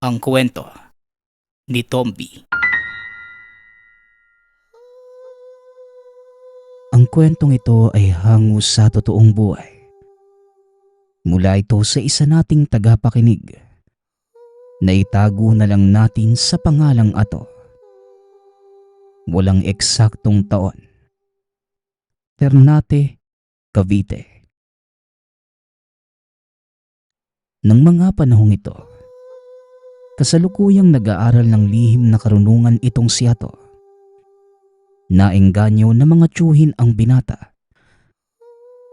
Ang kwento ni Tomby. Ang kwentong ito ay hango sa totoong buhay. Mula ito sa isa nating tagapakinig na itago na lang natin sa pangalang Ato. Walang eksaktong taon. Ternate, Cavite. Nang mga panahong ito, kasalukuyang nag-aaral ng lihim na karunungan itong si Ato. Naengganyo na mga tiyuhin ang binata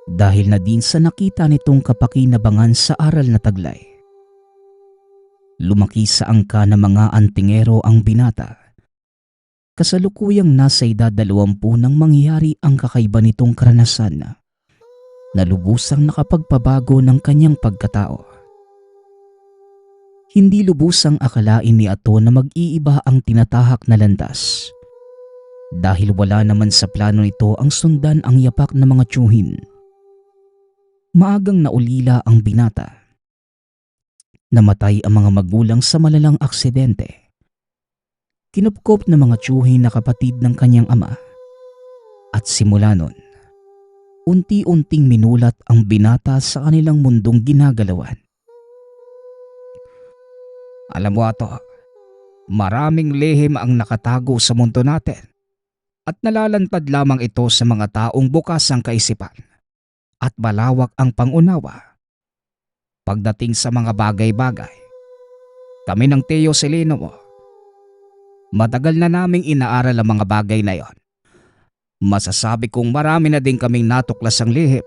dahil na din sa nakita nitong kapakinabangan sa aral na taglay. Lumaki sa angka ng mga antingero ang binata. Kasalukuyang nasa edad 20 nang mangyari ang kakaiba nitong karanasan na lubusang nakapagpabago ng kanyang pagkatao. Hindi lubusang akalain ni Ato na mag-iiba ang tinatahak na landas. Dahil wala naman sa plano nito ang sundan ang yapak ng mga tiyuhin. Maagang naulila ang binata. Namatay ang mga magulang sa malalang aksidente. Kinupkop ng mga tiyuhin na kapatid ng kanyang ama. At simula nun, unti-unting minulat ang binata sa kanilang mundong ginagalawan. Alam mo Ato, maraming lihim ang nakatago sa mundo natin. At nalalantad lamang ito sa mga taong bukas ang kaisipan at malawak ang pangunawa. Pagdating sa mga bagay-bagay, kami ng Tio Celino mo, matagal na naming inaaral ang mga bagay na yon. Masasabi kong marami na din kaming natuklasang lihim.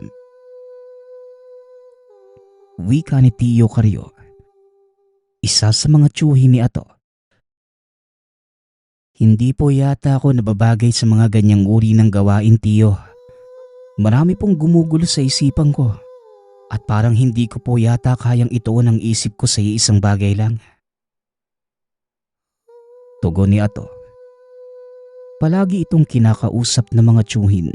Wika ni Tio Carrio, isa sa mga tiyuhin ni Ato. Hindi po yata ako nababagay sa mga ganyang uri ng gawain, Tiyo. Marami pong gumugulo sa isipan ko at parang hindi ko po yata kayang ituon ang isip ko sa isang bagay lang. Tugon ni Ato. Palagi itong kinakausap ng mga tiyuhin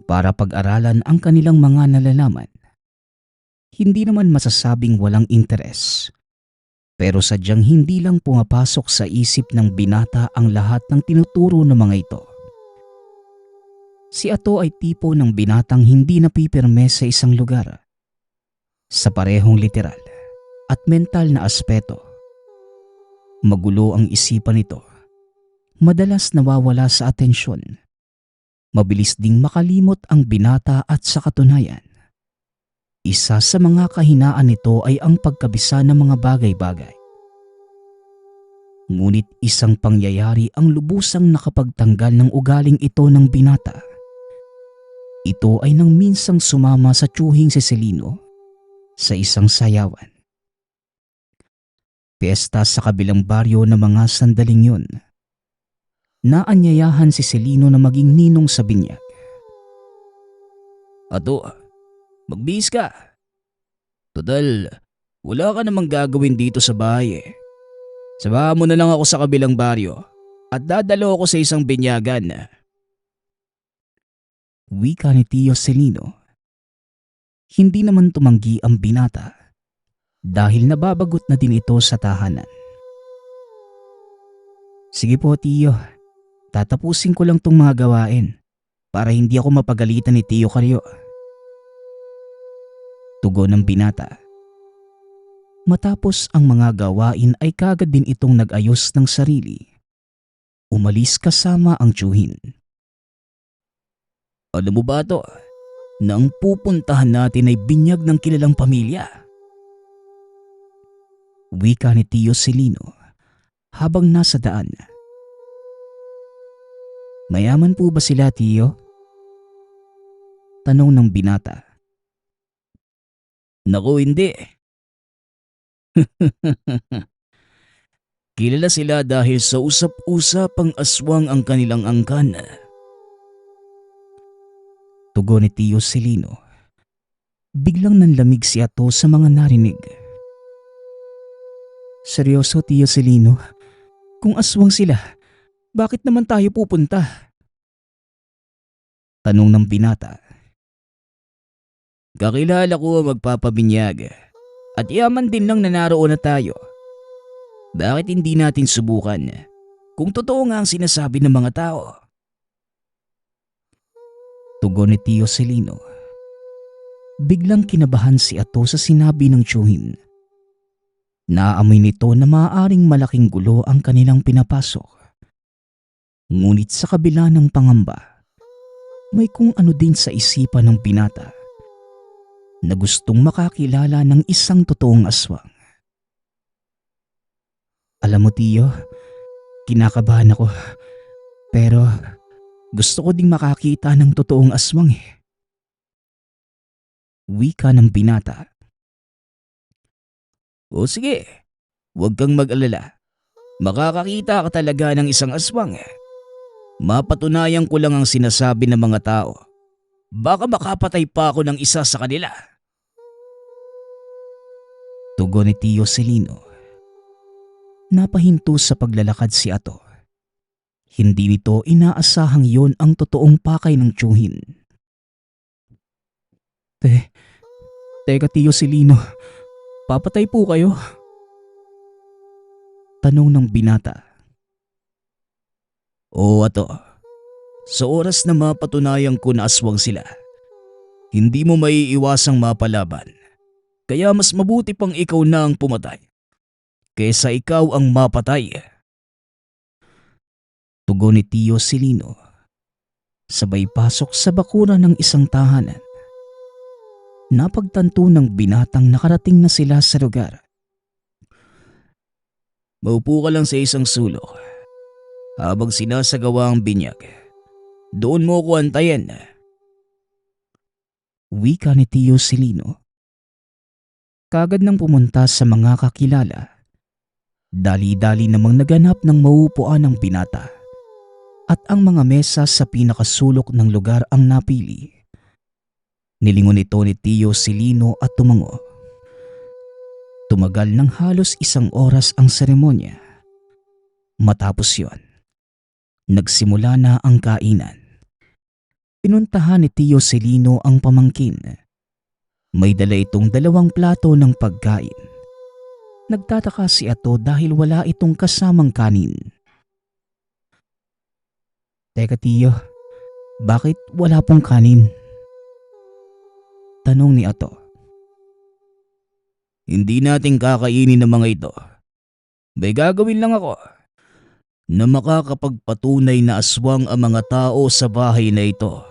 para pag-aralan ang kanilang mga nalalaman. Hindi naman masasabing walang interes. Pero sadyang hindi lang pumapasok sa isip ng binata ang lahat ng tinuturo ng mga ito. Si Ato ay tipo ng binatang hindi napipirme sa isang lugar. Sa parehong literal at mental na aspeto. Magulo ang isipan nito. Madalas nawawala sa atensyon. Mabilis ding makalimot ang binata at sa katunayan. Isa sa mga kahinaan nito ay ang pagkabisa ng mga bagay-bagay. Ngunit isang pangyayari ang lubusang nakapagtanggal ng ugaling ito ng binata. Ito ay nang minsang sumama sa tiyuhing si Celino sa isang sayawan. Piyesta sa kabilang baryo ng mga sandaling yun. Naanyayahan si Celino na maging ninong sa binyag. Ato, magbihis ka. Total, wala ka namang gagawin dito sa bahay eh. Samahan mo na lang ako sa kabilang baryo at dadalo ako sa isang binyagan. Wika ni Tio Celino. Hindi naman tumanggi ang binata dahil nababagot na din ito sa tahanan. Sige po Tio, tatapusin ko lang tong mga gawain para hindi ako mapagalitan ni Tio Carrio. Tugon ng binata. Matapos ang mga gawain ay kagad din itong nag-ayos ng sarili. Umalis kasama ang tiyuhin. Alam mo ba to, na ang pupuntahan natin ay binyag ng kilalang pamilya? Wika ni Tio Celino habang nasa daan. Mayaman po ba sila, Tio? Tanong ng binata. Naku, hindi. Kilala sila dahil sa usap-usapang aswang ang kanilang angkan. Tugon ni Tio Celino. Biglang nanlamig si Ato sa mga narinig. Seryoso Tio Celino? Kung aswang sila, bakit naman tayo pupunta? Tanong ng binata. Kakilala ko ang magpapabinyag at yaman din lang na naroon na tayo. Bakit hindi natin subukan kung totoo nga ang sinasabi ng mga tao? Tugon ni Tio Celino. Biglang kinabahan si Ato sa sinabi ng tiyuhin. Naamoy nito na maaaring malaking gulo ang kanilang pinapasok. Ngunit sa kabila ng pangamba, may kung ano din sa isipan ng binata na gustong makakilala ng isang totoong aswang. Alam mo, Tio, kinakabahan ako, pero gusto ko ding makakita ng totoong aswang eh. Wika ng binata. O sige, huwag kang mag-alala. Makakakita ka talaga ng isang aswang. Mapatunayan ko lang ang sinasabi ng mga tao. Baka makapatay pa ako ng isa sa kanila. Tugon ni Tio Celino. Napahinto sa paglalakad si Ato. Hindi nito inaasahang yon ang totoong pakay ng tiyuhin. Teka Tio Celino, papatay po kayo? Tanong ng binata. Oo Ato, sa oras na mapatunayan ko na aswang sila, hindi mo maiiwasang mapalaban. Kaya mas mabuti pang ikaw na ang pumatay kaysa ikaw ang mapatay. Tugon ni Tio Celino. Sabay pasok sa bakuran ng isang tahanan. Napagtanto ng binatang nakarating na sila sa lugar. Maupo ka lang sa isang sulok habang sinasagawa ang binyag. Doon mo ko antayin. Wika ni Tio Celino. Kagad nang pumunta sa mga kakilala, dali-dali namang naganap ng mauupuan ng binata at ang mga mesa sa pinakasulok ng lugar ang napili. Nilingon ito ni Tio Celino at tumango. Tumagal ng halos 1 oras ang seremonya. Matapos yon, nagsimula na ang kainan. Pinuntahan ni Tio Celino ang pamangkin. May dala itong 2 plato ng pagkain. Nagtataka si Ato dahil wala itong kasamang kanin. Teka Tio, bakit wala pong kanin? Tanong ni Ato. Hindi natin kakainin ng mga ito. May gagawin lang ako na makakapagpatunay na aswang ang mga tao sa bahay na ito.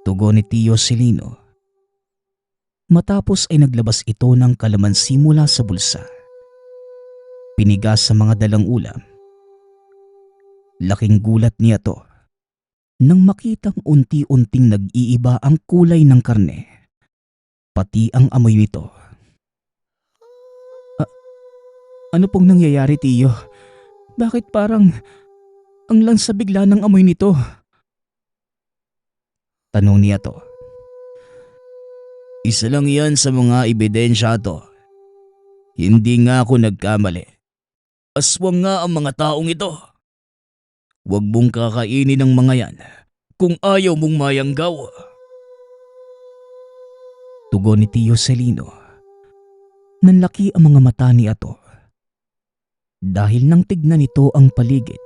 Tugon ni Tio Celino. Matapos ay naglabas ito ng kalamansi mula sa bulsa. Pinigas sa mga dalang ulam. Laking gulat ni Ato nang makitang unti-unting nag-iiba ang kulay ng karne, pati ang amoy nito. Ano pong nangyayari, Tio? Bakit parang ang lansa bigla ng amoy nito? Tanong ni Ato. Isa lang yan sa mga ebidensya to. Hindi nga ako nagkamali. Aswang nga ang mga taong ito. Huwag mong kakainin ng mga yan kung ayaw mong mayanggaw. Tugon ni Tio Celino. Nanlaki ang mga mata ni Ato. Dahil nang tignan nito ang paligid.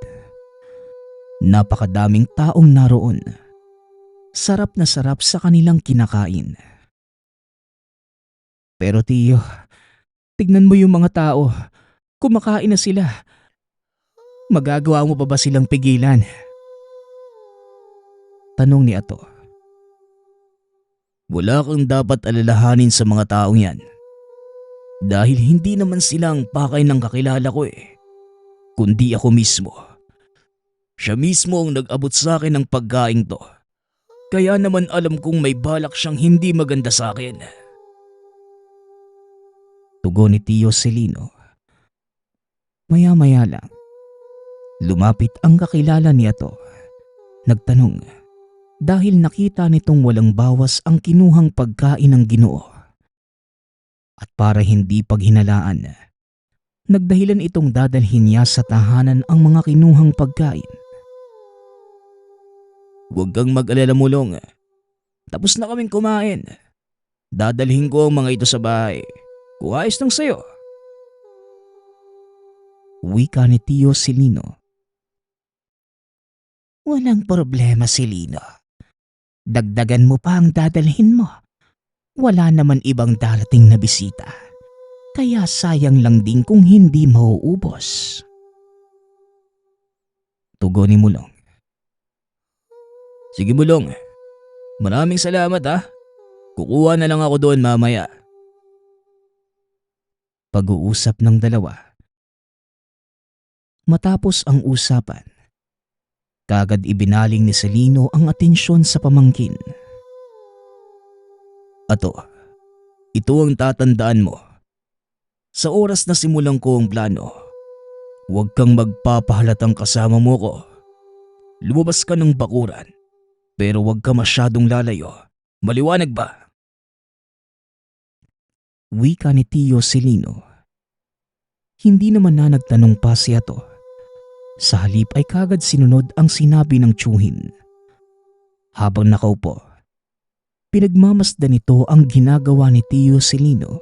Napakadaming taong naroon. Sarap na sarap sa kanilang kinakain. Pero Tio, tignan mo yung mga tao. Kumakain na sila. Magagawa mo pa ba silang pigilan? Tanong ni Ato. Wala kang dapat alalahanin sa mga taong yan. Dahil hindi naman sila ang pakay ng kakilala ko kundi ako mismo. Siya mismo ang nag-abot sa akin ng pagkain to. Kaya naman alam kong may balak siyang hindi maganda sa akin. Tugon ni Tio Celino. Maya-maya lang, lumapit ang kakilala ni Ato. Nagtanong dahil nakita nitong walang bawas ang kinuhang pagkain ng Ginoo. At para hindi paghinalaan, nagdahilan itong dadalhin niya sa tahanan ang mga kinuhang pagkain. Huwag kang mag-alala Mulong. Tapos na kaming kumain. Dadalhin ko ang mga ito sa bahay. Kung ayos lang sa'yo. Wika ni Tio Silino. Walang problema, Silino. Dagdagan mo pa ang dadalhin mo. Wala naman ibang darating na bisita. Kaya sayang lang din kung hindi mauubos. Tugon ni Mulong. Sige Mulong, maraming salamat ha. Kukuha na lang ako doon mamaya. Pag-uusap ng dalawa. Matapos ang usapan, kagad ibinaling ni Silino ang atensyon sa pamangkin. Ato, ito ang tatandaan mo. Sa oras na simulan ko ang plano, huwag kang magpapahalatang kasama mo ko. Lumabas ka ng bakuran, pero huwag ka masyadong lalayo. Maliwanag ba? Wika ni Tio Silino. Hindi naman na nagtanong pa si Ato. Sa halip ay kagad sinunod ang sinabi ng tiyuhin. Habang nakaupo, pinagmamasdan nito ang ginagawa ni Tio Silino.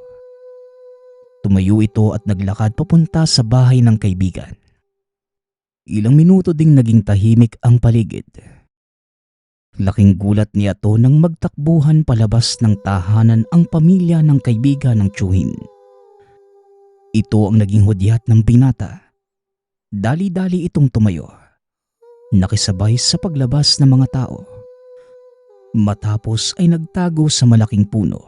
Tumayo ito at naglakad papunta sa bahay ng kaibigan. Ilang minuto ding naging tahimik ang paligid. Laking gulat ni Ato nang magtakbuhan palabas ng tahanan ang pamilya ng kaibigan ng tiyuhin. Ito ang naging hudyat ng binata. Dali-dali itong tumayo, nakisabay sa paglabas ng mga tao. Matapos ay nagtago sa malaking puno.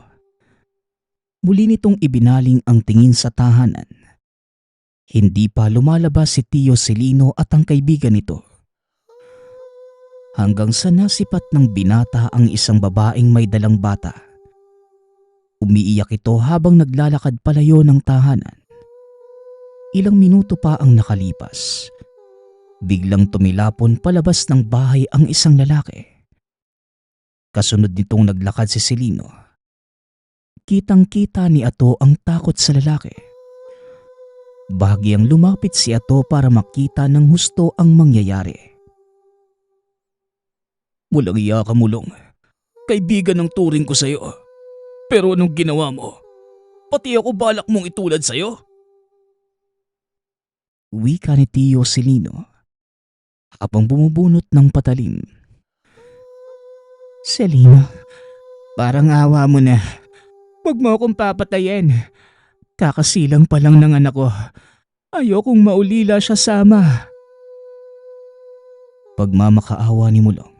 Muli nitong ibinaling ang tingin sa tahanan. Hindi pa lumalabas si Tio Silino at ang kaibigan nito. Hanggang sa nasipat ng binata ang isang babaeng may dalang bata. Umiiyak ito habang naglalakad palayo ng tahanan. Ilang minuto pa ang nakalipas. Biglang tumilapon palabas ng bahay ang isang lalaki. Kasunod nitong naglakad si Silino. Kitang-kita ni Ato ang takot sa lalaki. Bahagyang lumapit si Ato para makita ng husto ang mangyayari. Walang iya ka Mulong. Kaibigan ng turing ko sa'yo. Pero anong ginawa mo? Pati ako balak mong itulad sa'yo? Wika ni Tio Silino habang bumubunot ng patalim. Selino, parang awa mo na. Huwag mo akong papatayin. Kakasilang pa lang ng anak ko. Ayokong maulila siya sama. Pagmamakaawa ni Mulong.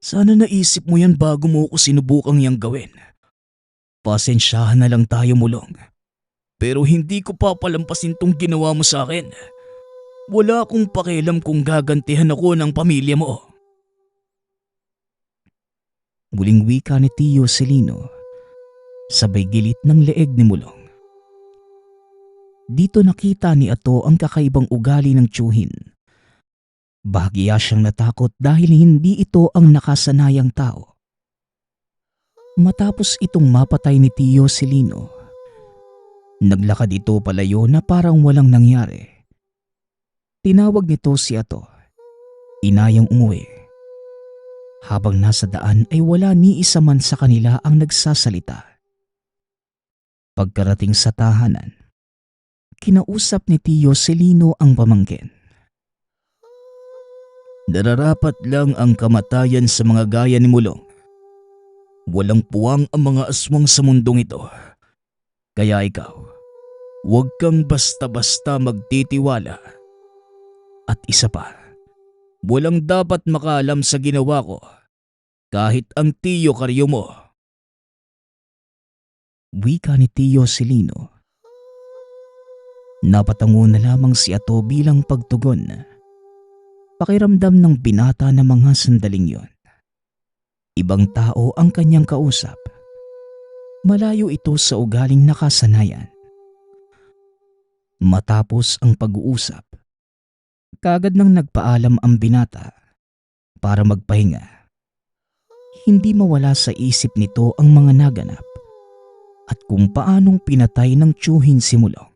Sana naisip mo yan bago mo ko sinubukang yang gawin. Pasensyahan na lang tayo Mulong. Pero hindi ko papalampasin tong ginawa mo sa akin. Wala akong pakialam kung gagantihan ako ng pamilya mo. Muling wika ni Tio Silino, sabay gilit ng leeg ni Mulong. Dito nakita ni Ato ang kakaibang ugali ng tiyuhin. Bahagya siyang natakot dahil hindi ito ang nakasanayang tao. Matapos itong mapatay ni Tio Silino, naglakad ito palayo na parang walang nangyari. Tinawag nito si Ato, inayang umuwi. Habang nasa daan ay wala ni isa man sa kanila ang nagsasalita. Pagkarating sa tahanan, kinausap ni Tio Silino ang pamangkin. Nararapat lang ang kamatayan sa mga gaya ni Mulong. Walang puwang ang mga aswang sa mundong ito. Kaya ikaw, huwag kang basta-basta magtitiwala. At isa pa, walang dapat makaalam sa ginawa ko, kahit ang tiyo karyo mo. Wika ni Tio Silino. Napatango na lamang si Ato bilang pagtugon. Pakiramdam ng binata na mga sandaling yon. Ibang tao ang kanyang kausap. Malayo ito sa ugaling nakasanayan. Matapos ang pag-uusap, kagad nang nagpaalam ang binata para magpahinga. Hindi mawala sa isip nito ang mga naganap at kung paanong pinatay ng tiyuhin si Mulong.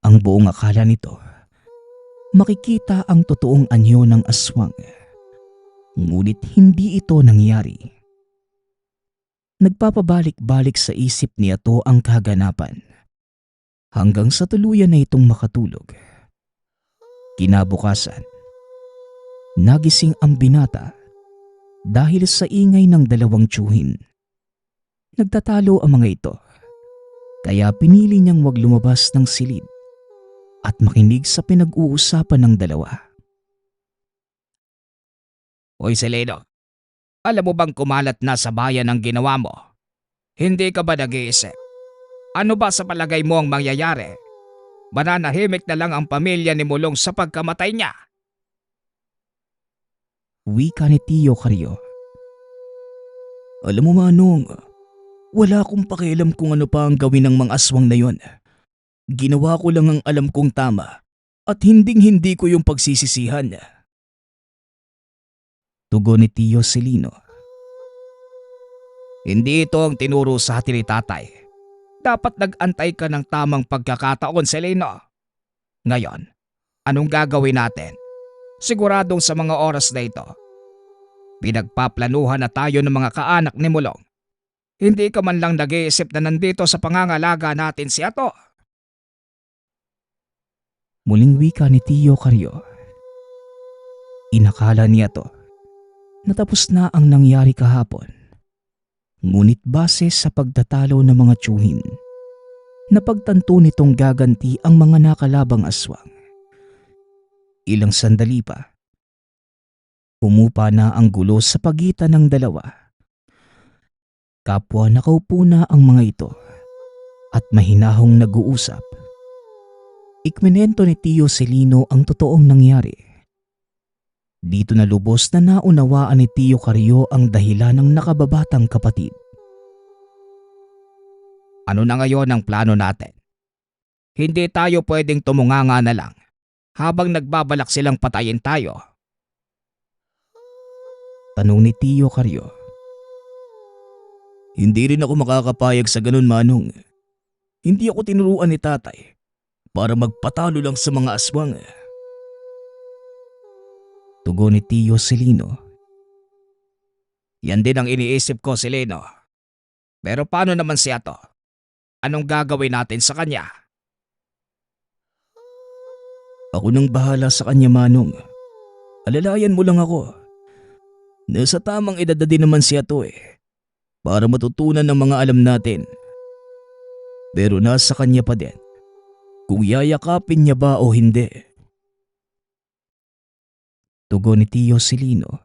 Ang buong akala nito, makikita ang totoong anyo ng aswang. Ngunit hindi ito nangyari. Nagpapabalik-balik sa isip ni Ato ang kaganapan. hanggang sa tuluyan na itong makatulog. Kinabukasan, nagising ang binata dahil sa ingay ng dalawang tiyuhin. Nagtatalo ang mga ito, kaya pinili niyang wag lumabas ng silid at makinig sa pinag-uusapan ng dalawa. Hoy Seleno, alam mo bang kumalat na sa bayan ang ginawa mo? Hindi ka ba nag-iisip? Ano ba sa palagay mo ang mangyayari? Mananahimik na lang ang pamilya ni Mulong sa pagkamatay niya. Wika ni Tio Carrio. Alam mo Manong, wala akong pakialam kung ano pa ang gawin ng mga aswang na yon. Ginawa ko lang ang alam kong tama at hinding-hindi ko yung pagsisisihan. Tugon ni Tio Celino. Hindi ito ang tinuro sa atin ni tatay. Dapat nag-antay ka ng tamang pagkakataon, Seleno. Ngayon, anong gagawin natin? Siguradong sa mga oras na ito, pinagpaplanuhan na tayo ng mga kaanak ni Mulong. Hindi ka man lang nag-iisip na nandito sa pangangalaga natin si Ato. Muling wika ni Tio Carrio. Inakala niya to natapos na ang nangyari kahapon. Ngunit base sa pagtatalo ng mga tiyuhin, napagtanto nitong gaganti ang mga nakalabang aswang. Ilang sandali pa, humupa na ang gulo sa pagitan ng dalawa. Kapwa nakaupo na ang mga ito at mahinahong nag-uusap. Ikminento ni Tio Celino ang totoong nangyari. Dito na lubos na naunawaan ni Tio Carrio ang dahilan ng nakababatang kapatid. Ano na ngayon ang plano natin? Hindi tayo pwedeng tumunganga na lang habang nagbabalak silang patayin tayo. Tanong ni Tio Carrio. Hindi rin ako makakapayag sa ganun Manong. Hindi ako tinuruan ni tatay para magpatalo lang sa mga aswang. Tugon ni Tio Celino. Yan din ang iniisip ko, Seleno. Pero paano naman si Ato? Anong gagawin natin sa kanya? Ako nang bahala sa kanya Manong. Alalayan mo lang ako. Nasa tamang edad na din naman si Ato para matutunan ng mga alam natin. Pero nasa kanya pa din kung yayakapin niya ba o hindi. Tugon ni Tio Celino.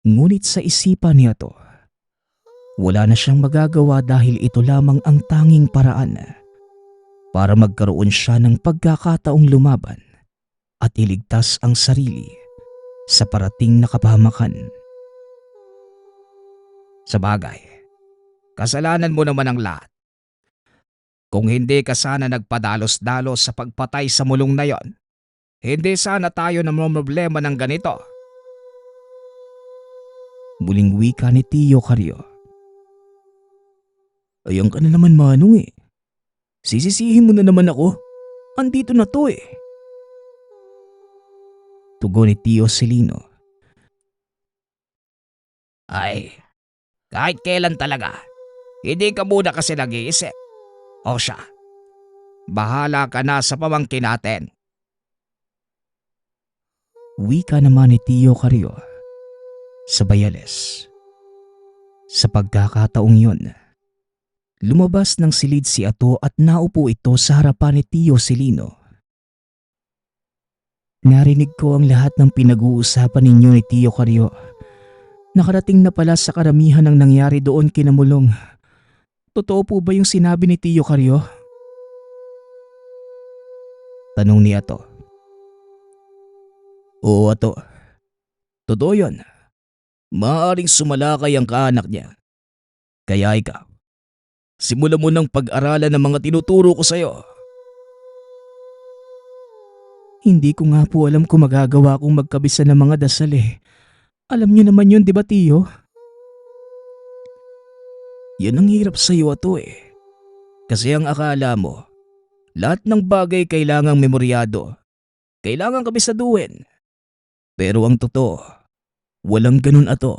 Ngunit sa isipan niya to, wala na siyang magagawa dahil ito lamang ang tanging paraan para magkaroon siya ng pagkakataong lumaban at iligtas ang sarili sa parating na kapahamakan. Sa bagay, kasalanan mo naman ang lahat. Kung hindi ka sana nagpadalos-dalos sa pagpatay sa Mulong na yon, hindi sana tayo namomroblema ng ganito. Muling wika ni Tio Carrio. Ayan ka na naman Manong Sisisihin mo na naman ako. Andito na to Tugon ni Tio Celino. Ay, kahit kailan talaga, hindi ka muna kasi nag-iisip. O siya, bahala ka na sa pamangkin natin. Wika naman ni Tio Carrio sa bayales. Sa pagkakataong yun, lumabas ng silid si Ato at naupo ito sa harapan ni Tio Celino. Narinig ko ang lahat ng pinag-uusapan ninyo ni Tio Carrio. Nakarating na pala sa karamihan ng nangyari doon kina Mulong. Totoo po ba yung sinabi ni Tio Carrio? Tanong ni Ato. Oo Ato, totoo yun. Maaaring sumalakay ang kaanak niya. Kaya ikaw, simulan mo ng pag-aralan ng mga tinuturo ko sa'yo. Hindi ko nga po alam kung magagawa kong magkabisa ng mga dasal Alam niyo naman yun, di ba Tio? Yan ang hirap sa'yo Ato Kasi ang akala mo, lahat ng bagay kailangang memoryado. Kailangang kabisaduhin. Pero ang totoo, walang ganun Ato.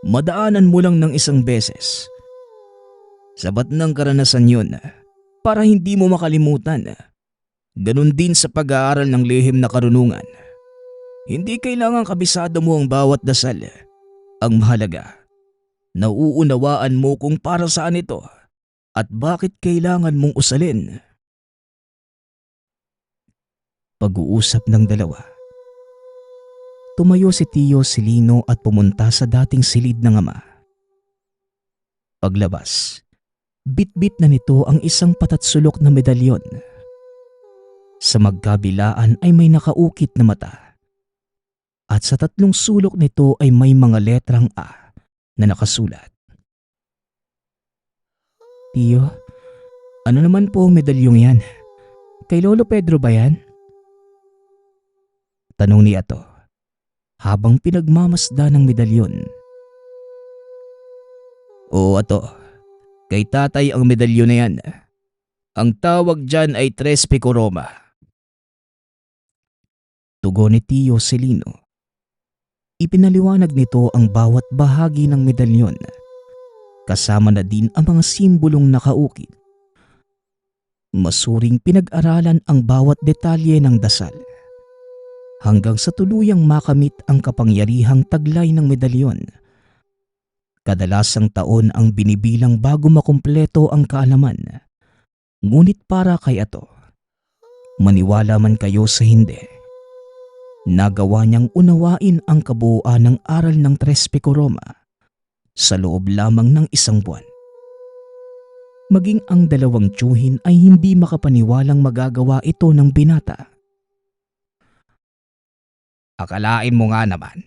Madaanan mo lang ng isang beses. Sapat ng karanasan yun para hindi mo makalimutan. Ganon din sa pag-aaral ng lihim na karunungan. Hindi kailangan kabisado mo ang bawat dasal. Ang mahalaga, nauunawaan mo kung para saan ito at bakit kailangan mong usalin. Pag-uusap ng dalawa. Tumayo si Tio Silino at pumunta sa dating silid ng ama. Paglabas, bitbit na nito ang isang patatsulok na medalyon. Sa magkabilaan ay may nakaukit na mata. At sa tatlong sulok nito ay may mga letrang A na nakasulat. Tio, ano naman po ang medalyong yan? Kay Lolo Pedro ba yan? Tanong ni Ato habang pinagmamasda ng medalyon. Oo Ato, kay tatay ang medalyon na yan. Ang tawag dyan ay Tres Picoroma. Tugon ni Tio Celino. Ipinaliwanag nito ang bawat bahagi ng medalyon, kasama na din ang mga simbolong nakaukit. Masuring pinag-aralan ang bawat detalye ng dasal, hanggang sa tuluyang makamit ang kapangyarihang taglay ng medalyon. Kadalasang taon ang binibilang bago makumpleto ang kaalaman. Ngunit para kay Ato, maniwala man kayo sa hindi, nagawa niyang unawain ang kabuuan ng aral ng Tres Picoroma sa loob lamang ng isang buwan. Maging ang dalawang tiyuhin ay hindi makapaniwalang magagawa ito ng binata. Akalain mo nga naman.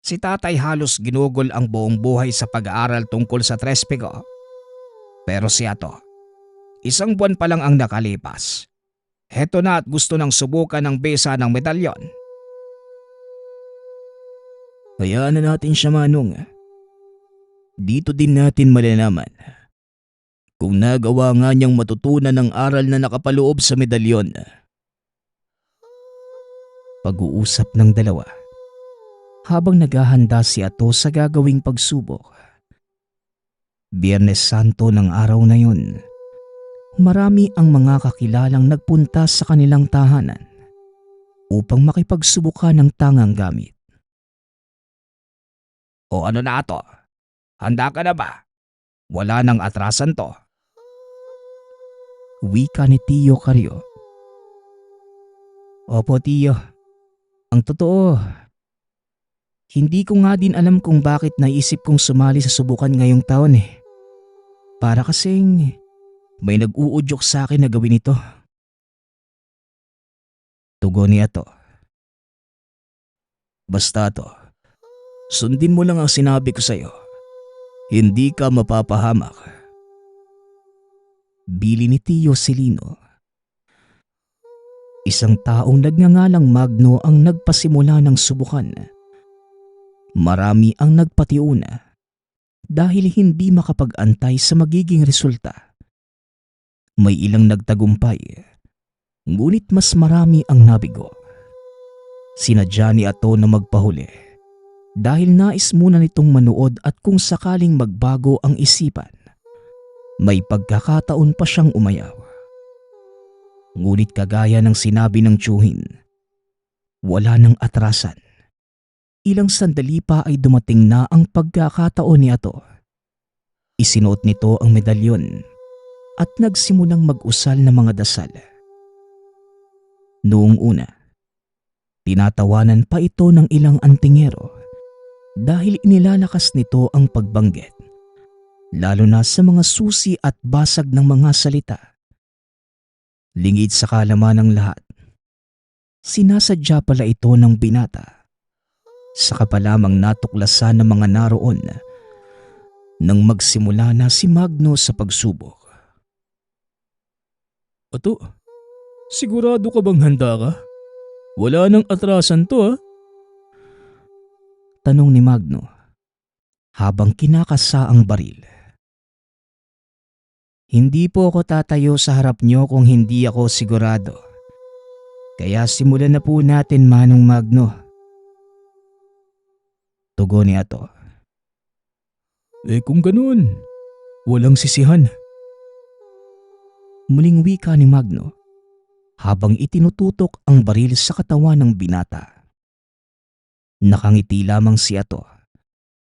Si tatay halos ginugol ang buong buhay sa pag-aaral tungkol sa Tres Pico. Pero si Ato, isang buwan pa lang ang nakalipas. Heto na at gusto nang subukan ng bisa ng medalyon. Hayaan na natin siya, Manong. Dito din natin malalaman kung nagawa nga niyang matutunan ng aral na nakapaloob sa medalyon. Pag-uusap ng dalawa habang naghahanda si Ato sa gagawing pagsubok. Biyernes Santo ng araw na yun. Marami ang mga kakilalang nagpunta sa kanilang tahanan upang makipagsubukan ng tangang gamit. O ano na Ato? Handa ka na ba? Wala nang atrasan to. Wika ni Tio Carrio. Opo Tio, ang totoo, hindi ko nga din alam kung bakit naisip kong sumali sa subukan ngayong taon eh. Para kasing may nag-uudyok sa akin na gawin ito. Tugon ni Ato. Basta to, sundin mo lang ang sinabi ko sa'yo. Hindi ka mapapahamak. Bili ni Tio Celino. Isang taong nagngangalang Magno ang nagpasimula ng subukan. Marami ang nagpatiuna dahil hindi makapag-antay sa magiging resulta. May ilang nagtagumpay, ngunit mas marami ang nabigo. Sinadya ni Ato na magpahuli dahil nais muna nitong manood at kung sakaling magbago ang isipan, may pagkakataon pa siyang umayaw. Ngunit kagaya ng sinabi ng tiyuhin, wala nang atrasan. Ilang sandali pa ay dumating na ang pagkakataon ni Ato. Isinuot nito ang medalyon at nagsimulang mag-usal ng mga dasal. Noong una, tinatawanan pa ito ng ilang antingero dahil inilalakas nito ang pagbanggit, lalo na sa mga susi at basag ng mga salita. Lingid sa kalaman ng lahat, sinasadya pala ito ng binata. Saka pa lamang natuklasan ng mga naroon nang magsimula na si Magno sa pagsubok. Ato, sigurado ka bang handa ka? Wala nang atrasan to ha? Tanong ni Magno habang kinakasa ang baril. Hindi po ako tatayo sa harap niyo kung hindi ako sigurado. Kaya simulan na po natin, Manong Magno. Tugon ni Ato. Kung ganun, walang sisihan. Muling wika ni Magno habang itinututok ang baril sa katawan ng binata. Nakangiti lamang si Ato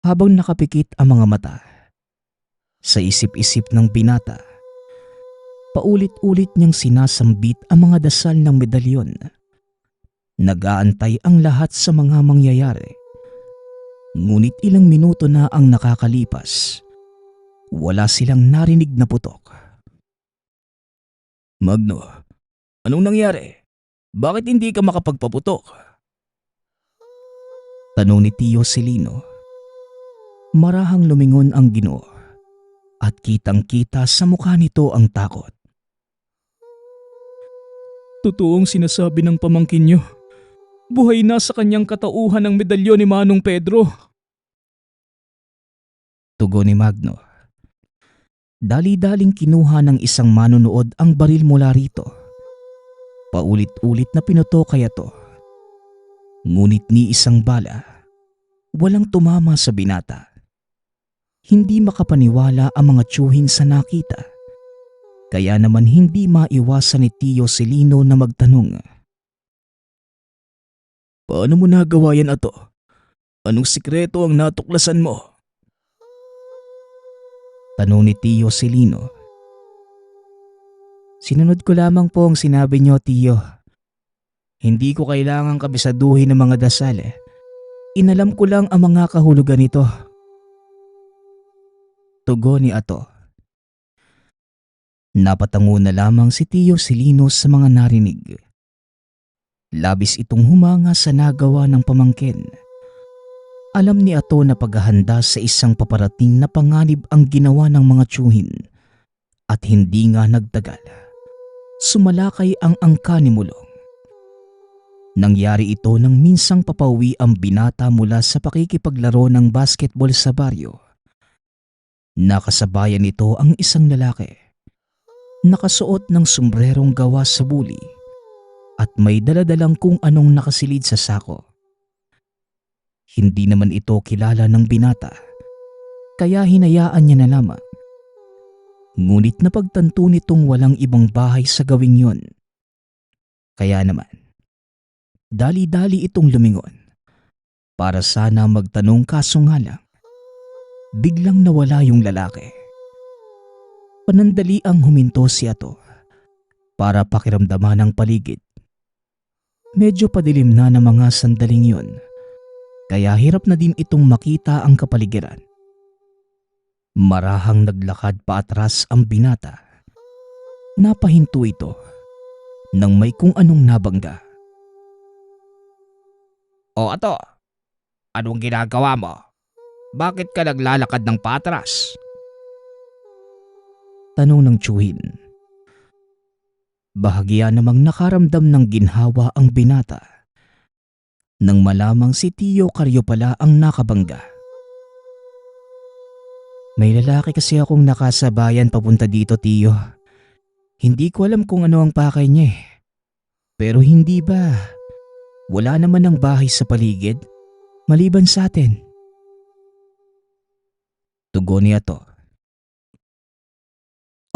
habang nakapikit ang mga mata. Sa isip-isip ng binata, paulit-ulit niyang sinasambit ang mga dasal ng medalyon. Nag-aantay ang lahat sa mga mangyayari. Ngunit ilang minuto na ang nakakalipas. Wala silang narinig na putok. Magno, anong nangyari? Bakit hindi ka makapagpaputok? Tanong ni Tio Celino. Marahang lumingon ang Ginoo at kitang-kita sa mukha nito ang takot. Totoong sinasabi ng pamangkin niyo. Buhay na sa kanyang katauhan ang medalyon ni Manong Pedro. Tugon ni Magno. Dali-daling kinuha ng isang manonood ang baril mula rito. Paulit-ulit na pinutok kay Ato. Ngunit ni isang bala, walang tumama sa binata. Hindi makapaniwala ang mga tiyuhin sa nakita. Kaya naman hindi maiwasan ni Tio Celino na magtanong. Paano mo nagawa yan, Ato? Anong sikreto ang natuklasan mo? Tanong ni Tio Celino. Sinunod ko lamang po ang sinabi niyo, Tio. Hindi ko kailangang kabisaduhin ng mga dasal. Inalam ko lang ang mga kahulugan nito. Tugon ni Ato. Napatango na lamang si Tio Celino sa mga narinig. Labis itong humanga sa nagawa ng pamangkin. Alam ni Ato na paghahanda sa isang paparating na panganib ang ginawa ng mga tiyuhin. At hindi nga nagtagal. Sumalakay ang angka ni Mulong. Nangyari ito nang minsang papauwi ang binata mula sa pakikipaglaro ng basketball sa baryo. Nakasabayan nito ang isang lalaki. Nakasuot ng sombrerong gawa sa buli at may daladalang kung anong nakasilid sa sako. Hindi naman ito kilala ng binata, kaya hinayaan niya na lamang. Ngunit napagtanto nitong walang ibang bahay sa gawing yon. Kaya naman, dali-dali itong lumingon para sana magtanong, kaso nga lang, biglang nawala yung lalaki. Panandali ang huminto si Ato para pakiramdaman ang paligid. Medyo padilim na ng mga sandaling yun, kaya hirap na din itong makita ang kapaligiran. Marahang naglakad pa atras ang binata. Napahinto ito nang may kung anong nabangga. O Ato, anong ginagawa mo? Bakit ka naglalakad ng patras? Tanong ng tiyuhin. Bahagya namang nakaramdam ng ginhawa ang binata nang malamang si Tio Caryo pala ang nakabangga. May lalaki kasi akong nakasabayan papunta dito, Tio. Hindi ko alam kung ano ang pakay niya eh. Pero hindi ba? Wala naman ng bahay sa paligid maliban sa atin. Tugon ni Ato.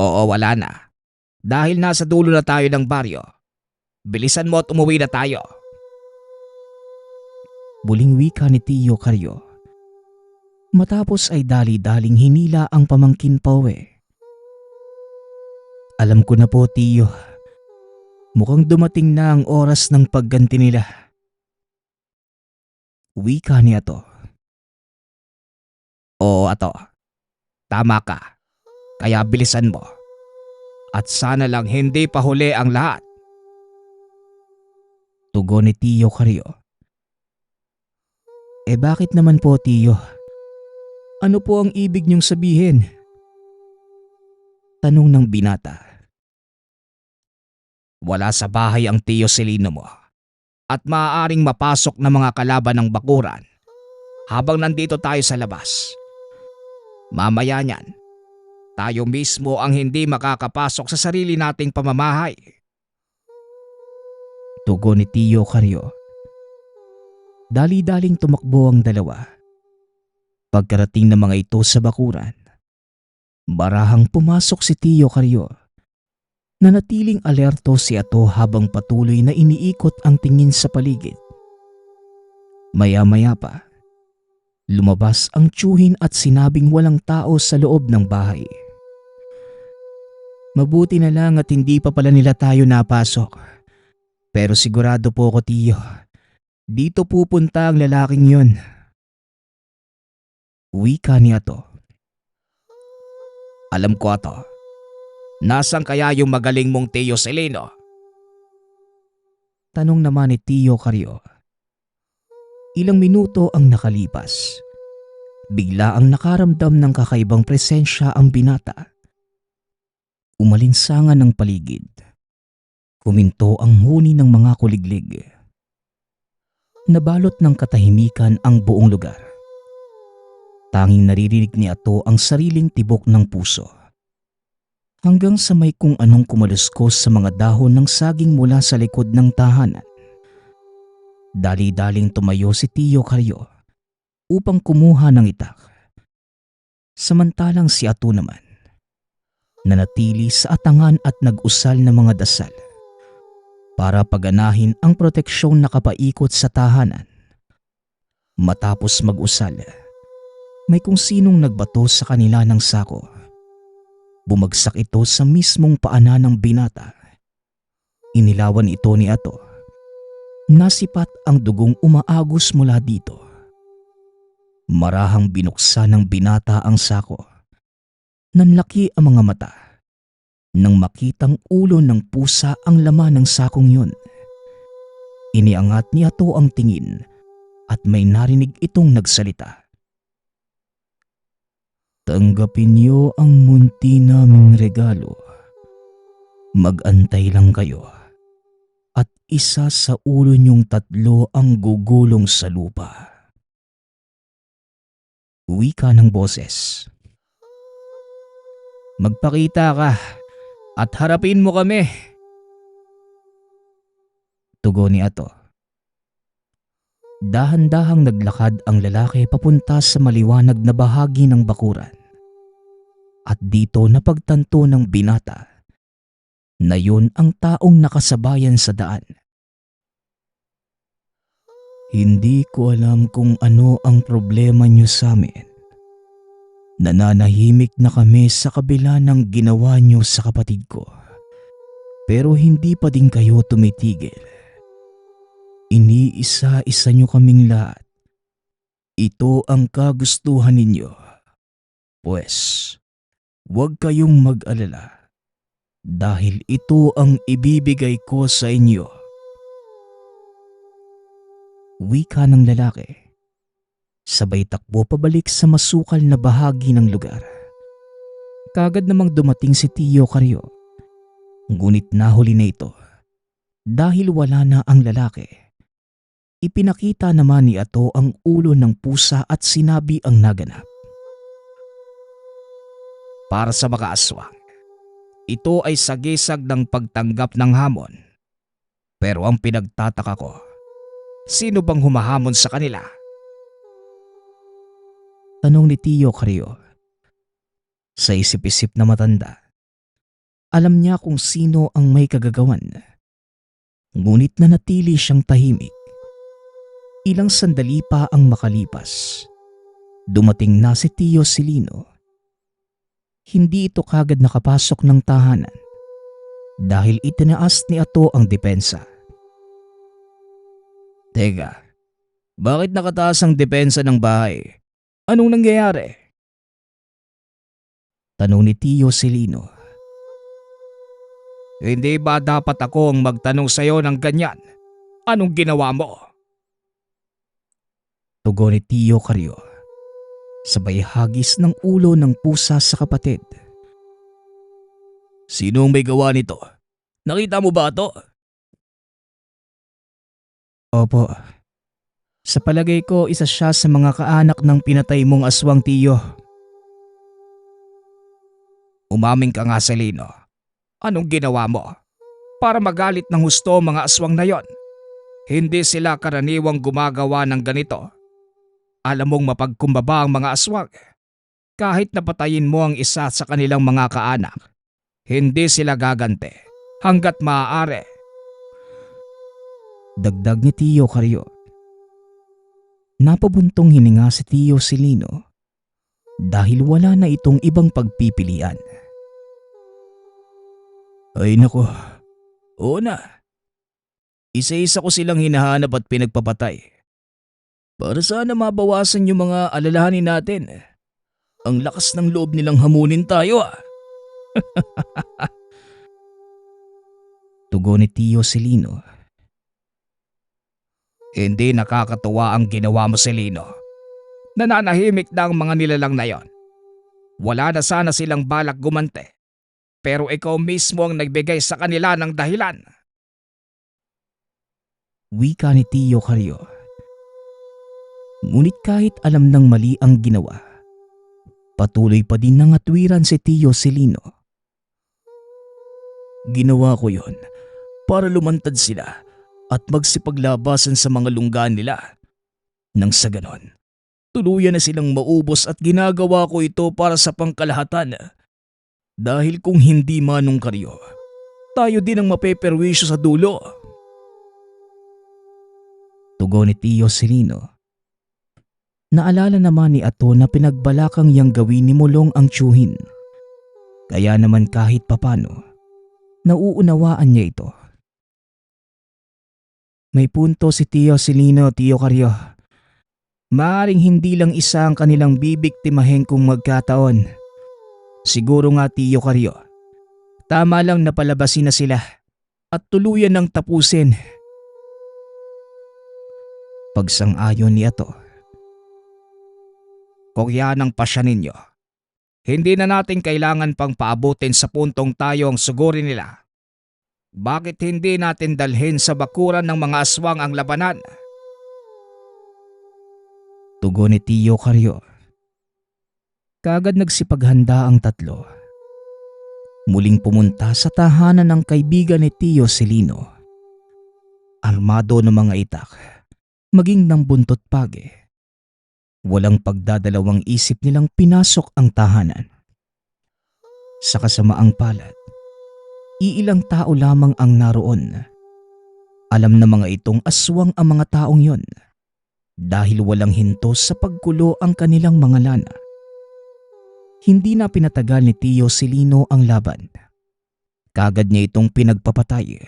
Oo, wala na. Dahil nasa dulo na tayo ng baryo. Bilisan mo at umuwi na tayo. Buling wika ni Tio Caryo. Matapos ay dali-daling hinila ang pamangkin pauwi. Alam ko na po, Tio. Mukhang dumating na ang oras ng pagganti nila. Wika ni Ato. Oo, Ato. Tama ka. Kaya bilisan mo. At sana lang hindi pa huli ang lahat. Tugon ni Tio Caryo. Bakit naman po, Tio? Ano po ang ibig niyong sabihin? Tanong ng binata. Wala sa bahay ang Tio Celino mo. At maaaring mapasok ng mga kalaban ng bakuran habang nandito tayo sa labas. Mamaya niyan, tayo mismo ang hindi makakapasok sa sarili nating pamamahay. Tugon ni Tio Caryo. Dali-daling tumakbo ang dalawa. Pagkarating ng mga ito sa bakuran, barahang pumasok si Tio Caryo. Nanatiling alerto si Ato habang patuloy na iniikot ang tingin sa paligid. Maya-maya pa, lumabas ang tiyuhin at sinabing walang tao sa loob ng bahay. Mabuti na lang at hindi pa pala nila tayo napasok. Pero sigurado po ko, tiyo, dito pupunta ang lalaking yun. Wika ni Ato. Alam ko, Ato. Nasaan kaya yung magaling mong Tiyo Celino? Tanong naman ni Tiyo Carrio. Ilang minuto ang nakalipas. Bigla ang nakaramdam ng kakaibang presensya ang binata. Umalinsangan ng paligid. Kuminto ang huni ng mga kuliglig. Nabalot ng katahimikan ang buong lugar. Tanging naririnig ni Ato ang sariling tibok ng puso. Hanggang sa may kung anong kumaluskos sa mga dahon ng saging mula sa likod ng tahanan. Dali-daling tumayo si Tiyo Carrio upang kumuha ng itak. Samantalang si Ato naman, nanatili sa atangan at nag-usal ng mga dasal para paganahin ang proteksyon na kapaikot sa tahanan. Matapos mag-usal, may kung sinong nagbato sa kanila ng sako. Bumagsak ito sa mismong paanan ng binata. Inilawan ito ni Ato. Nasipat ang dugong umaagos mula dito. Marahang binuksan ng binata ang sako. Nanlaki ang mga mata nang makitang ulo ng pusa ang laman ng sakong yun. Iniangat ni Ato ang tingin at may narinig itong nagsalita. Tanggapin niyo ang munti naming regalo. Mag-antay lang kayo at isa sa ulo niyong tatlo ang gugulong sa lupa. Wika ng boses. Magpakita ka at harapin mo kami. Tugon ni Ato. Dahan-dahang naglakad ang lalaki papunta sa maliwanag na bahagi ng bakuran. At dito napagtanto ng binata na yun ang taong nakasabayan sa daan. Hindi ko alam kung ano ang problema niyo sa amin. Nananahimik na kami sa kabila ng ginawa niyo sa kapatid ko. Pero hindi pa din kayo tumitigil. Iniisa-isa niyo kaming lahat. Ito ang kagustuhan ninyo. Pues, huwag kayong mag-alala. Dahil ito ang ibibigay ko sa inyo. Wika ng lalaki. Sabay takbo pabalik sa masukal na bahagi ng lugar. Kagad namang dumating si Tiyo Carrio. Ngunit nahuli na ito. Dahil wala na ang lalaki. Ipinakita naman ni Ato ang ulo ng pusa at sinabi ang naganap. Para sa mga aswang, ito ay sagisag ng pagtanggap ng hamon. Pero ang pinagtataka ko, sino bang humahamon sa kanila? Tanong ni Tiyo Carrio. Sa isip-isip na matanda, alam niya kung sino ang may kagagawan. Ngunit nanatili siyang tahimik. Ilang sandali pa ang makalipas. Dumating na si Tiyo Celino. Hindi ito kagad nakapasok ng tahanan dahil itinaas ni Ato ang depensa. Teka, bakit nakataas ang depensa ng bahay? Anong nangyayari? Tanong ni Tiyo Celino. Hindi ba dapat ako ang magtanong sa'yo ng ganyan? Anong ginawa mo? Tugon ni Tiyo Carrio. Sabay hagis ng ulo ng pusa sa kapatid. Sinong may gawa nito? Nakita mo ba ito? Opo. Sa palagay ko, isa siya sa mga kaanak ng pinatay mong aswang, Tiyo. Umaming ka nga, Celino. Anong ginawa mo? Para magalit ng husto ang mga aswang na yon. Hindi sila karaniwang gumagawa ng ganito. Alam mong mapagkumbaba ang mga aswang. Kahit napatayin mo ang isa sa kanilang mga kaanak, hindi sila gagante hanggat maaari. Dagdag ni Tio Carrio. Napabuntong hininga si Tio Silino dahil wala na itong ibang pagpipilian. Ay nako, oo na. Isa-isa ko silang hinahanap at pinagpapatay. Para sana mabawasan yung mga alalahanin natin. Ang lakas ng loob nilang hamunin tayo ah. Tugon ni Tio Silino. Hindi nakakatuwa ang ginawa mo, Celino. Nananahimik na ang mga nilalang na yon. Wala na sana silang balak gumante. Pero ikaw mismo ang nagbigay sa kanila ng dahilan. Wika ni Tio Carrio. Ngunit kahit alam ng mali ang ginawa, patuloy pa din nangatwiran si Tio Silino. Ginawa ko yon para lumantad sila at magsipaglabasan sa mga lunggaan nila. Nang sa ganon, tuluyan na silang maubos at ginagawa ko ito para sa pangkalahatan. Dahil kung hindi Manong Carrio, tayo din ang mapeperwisyo sa dulo. Tugon ni Tio Silino. Naalala naman ni Ato na pinagbalakang yang gawin ni Mulong ang tiyuhin. Kaya naman kahit papano, nauunawaan niya ito. May punto si Tio Silino, Tio Carrio. Maaring hindi lang isa ang kanilang bibiktimahin kung magkataon. Siguro nga, Tio Carrio, tama lang na palabasin na sila at tuluyan ng tapusin. Pagsang-ayon ni Ato. Kung yan ang pasya ninyo, hindi na natin kailangan pang paabutin sa puntong tayo ang sugurin nila. Bakit hindi natin dalhin sa bakuran ng mga aswang ang labanan? Tugon ni Tio Carrio. Kaagad nagsipaghanda ang tatlo. Muling pumunta sa tahanan ng kaibigan ni Tio Silino. Armado ng mga itak, maging ng buntot page. Walang pagdadalawang isip nilang pinasok ang tahanan. Sa kasamaang palad, iilang tao lamang ang naroon. Alam na mga itong aswang ang mga taong yon dahil walang hinto sa pagkulo ang kanilang mga lana. Hindi na pinatagal ni Tio Silino ang laban. Kagad niya itong pinagpapatay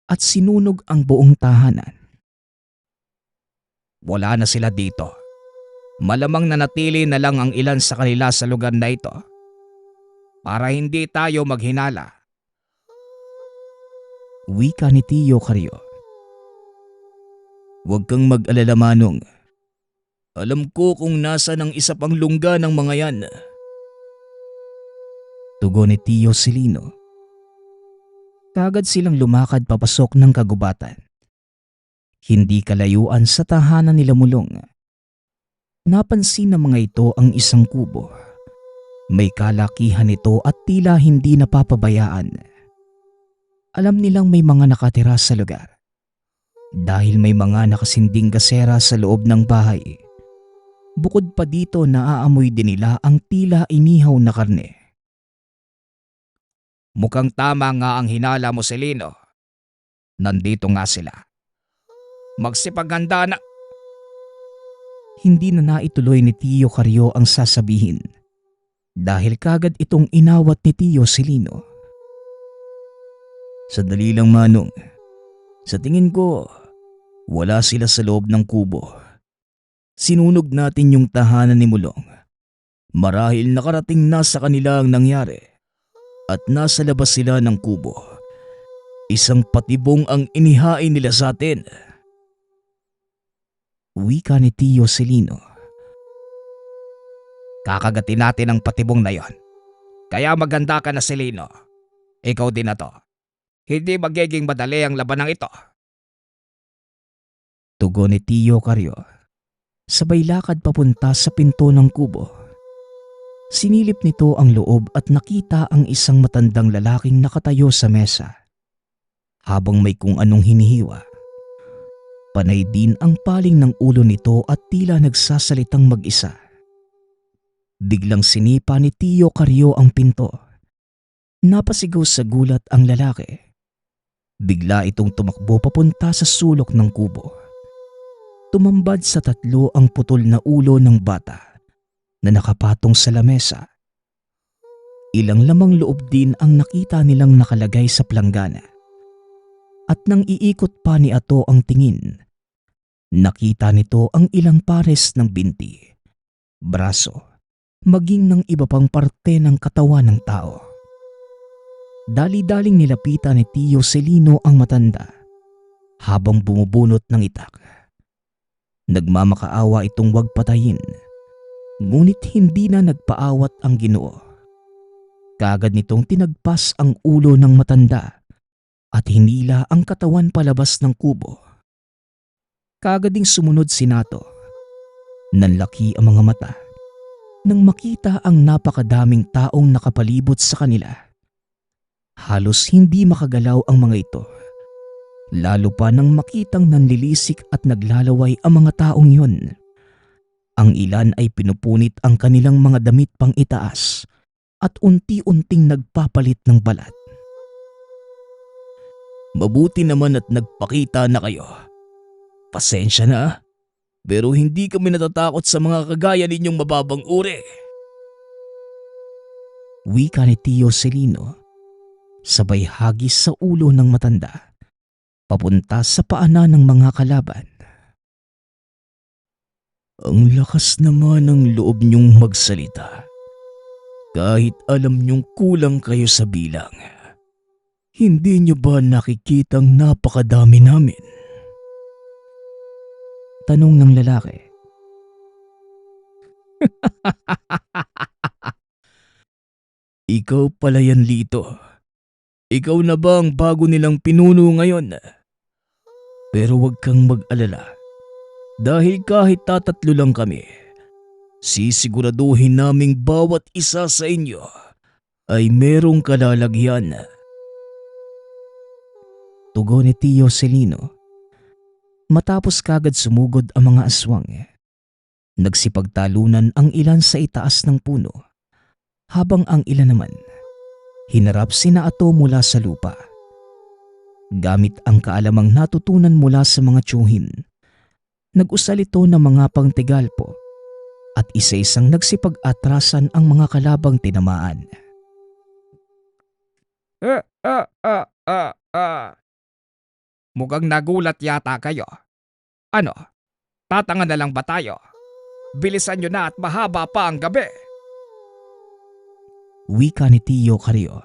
at sinunog ang buong tahanan. Wala na sila dito. Malamang nanatili na lang ang ilan sa kanila sa lugar na ito. Para hindi tayo maghinala. Wika ni Tio Carrio. Huwag kang mag-alala, Manong. Alam ko kung nasa ng isa pang lungga ng mga yan. Tugon ni Tio Silino. Kagad silang lumakad papasok ng kagubatan. Hindi kalayuan sa tahanan nila Mulong. Napansin ng mga ito ang isang kubo. May kalakihan ito at tila hindi napapabayaan. Alam nilang may mga nakatira sa lugar. Dahil may mga nakasinding gasera sa loob ng bahay. Bukod pa dito, naaamoy din nila ang tila inihaw na karne. Mukhang tama nga ang hinala mo, Celino. Nandito nga sila. Magsipaghanda na. Hindi na naituloy ni Tio Carrio ang sasabihin dahil kagad itong inawat ni Tio Silino. Sandali lang, Manong. Sa tingin ko, wala sila sa loob ng kubo. Sinunog natin yung tahanan ni Mulong. Marahil nakarating na sa kanila ang nangyari at nasa labas sila ng kubo. Isang patibong ang inihain nila sa atin. Wika ni Tio Silino. Kakagatin natin ang patibong na yon. Kaya maganda ka na, Celino. Ikaw din na to. Hindi magiging madali ang labanang ito. Tugon ni Tio Carrio. Sabay lakad papunta sa pinto ng kubo. Sinilip nito ang loob at nakita ang isang matandang lalaking nakatayo sa mesa. Habang may kung anong hinihiwa. Panay din ang paling ng ulo nito at tila nagsasalitang mag-isa. Biglang sinipa ni Tio Carrio ang pinto. Napasigaw sa gulat ang lalaki Bigla itong tumakbo papunta sa sulok ng kubo. Tumambad sa tatlo ang putol na ulo ng bata na nakapatong sa lamesa. Ilang lamang loob din ang nakita nilang nakalagay sa planggana. At nang iikot pa ni Ato ang tingin, nakita nito ang ilang pares ng binti, braso, maging ng iba pang parte ng katawan ng tao. Dali-daling nilapitan ni Tio Celino ang matanda habang bumubunot ng itak. Nagmamakaawa itong wag patayin, ngunit hindi na nagpaawat ang Ginoo. Kaagad nitong tinagpas ang ulo ng matanda at hinila ang katawan palabas ng kubo. Kaagad ding sumunod si Nato. Nanlaki ang mga mata nang makita ang napakadaming taong nakapalibot sa kanila. Halos hindi makagalaw ang mga ito, lalo pa nang makitang nanlilisik at naglalaway ang mga taong yun. Ang ilan ay pinupunit ang kanilang mga damit pang itaas at unti-unting nagpapalit ng balat. Mabuti naman at nagpakita na kayo. Pasensya na, pero hindi kami natatakot sa mga kagaya ninyong mababang uri. Wika ni Tio Celino, sabay hagis sa ulo ng matanda, papunta sa paanan ng mga kalaban. Ang lakas naman ng loob niyong magsalita. Kahit alam niyong kulang kayo sa bilang. Hindi niyo ba nakikitang napakadami namin? Tanong ng lalaki. Ikaw pala yan, Lito. Ikaw na ba ang bago nilang pinuno ngayon? Pero wag kang mag-alala. Dahil kahit tatatlo lang kami, sisiguraduhin naming bawat isa sa inyo ay merong kalalagyan. Tugon ni Tio Celino. Matapos kagad sumugod ang mga aswang, nagsipagtalunan ang ilan sa itaas ng puno, habang ang ilan naman hinarap sina Ato mula sa lupa. Gamit ang kaalamang natutunan mula sa mga tiyuhin, nag-usal ito ng mga pangtigalpo at isa-isang nagsipag-atrasan ang mga kalabang tinamaan. Mukhang nagulat yata kayo. Ano? Tatanga na lang ba tayo? Bilisan nyo na at mahaba pa ang gabi. Wika ni Tio Carrio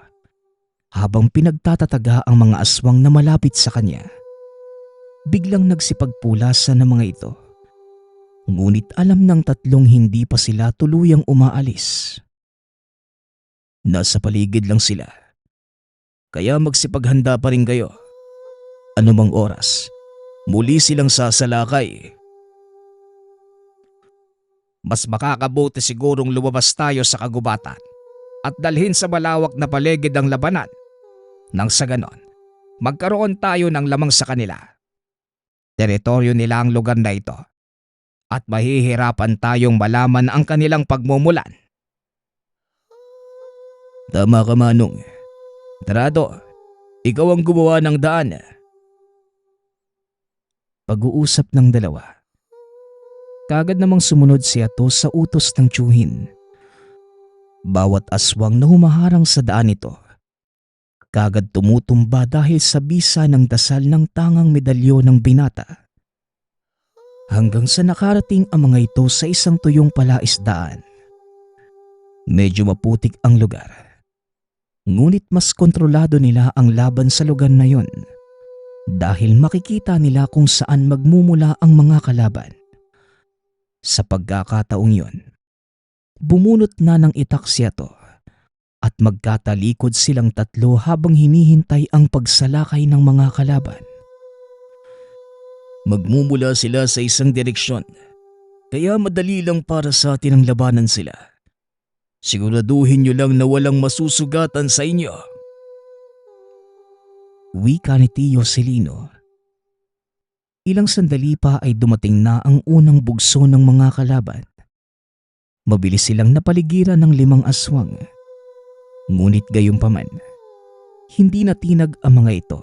habang pinagtatataga ang mga aswang na malapit sa kanya. Biglang nagsipagpulasan ng mga ito. Ngunit alam ng tatlong hindi pa sila tuluyang umaalis. Nasa paligid lang sila. Kaya magsipaghanda pa rin kayo. Anumang oras, muli silang sasalakay. Mas makakabuti sigurong lumabas tayo sa kagubatan at dalhin sa malawak na paligid ang labanan. Nang sa ganon, magkaroon tayo ng lamang sa kanila. Teritoryo nila ang lugar na ito at mahihirapan tayong malaman ang kanilang pagmumulan. Tama ka, Manong. Tarado, ikaw ang gumawa ng daan. Pag-uusap ng dalawa. Kagad namang sumunod si Ato sa utos ng tiyuhin. Bawat aswang na humaharang sa daan nito, kagad tumutumba dahil sa bisa ng dasal ng tangang medalyo ng binata. Hanggang sa nakarating ang mga ito sa isang tuyong palaisdaan. Medyo maputik ang lugar. Ngunit mas kontrolado nila ang laban sa lugar na yon. Dahil makikita nila kung saan magmumula ang mga kalaban. Sa pagkakataong yon, bumunot na ng itak si Ato at magkatalikod silang tatlo habang hinihintay ang pagsalakay ng mga kalaban. Magmumula sila sa isang direksyon, kaya madali lang para sa atin ang labanan sila. Siguraduhin nyo lang na walang masusugatan sa inyo. Wika ni Tio Celino. Ilang sandali pa ay dumating na ang unang bugso ng mga kalaban. Mabilis silang napaligiran ng 5 aswang. Ngunit gayunpaman, hindi natinag ang mga ito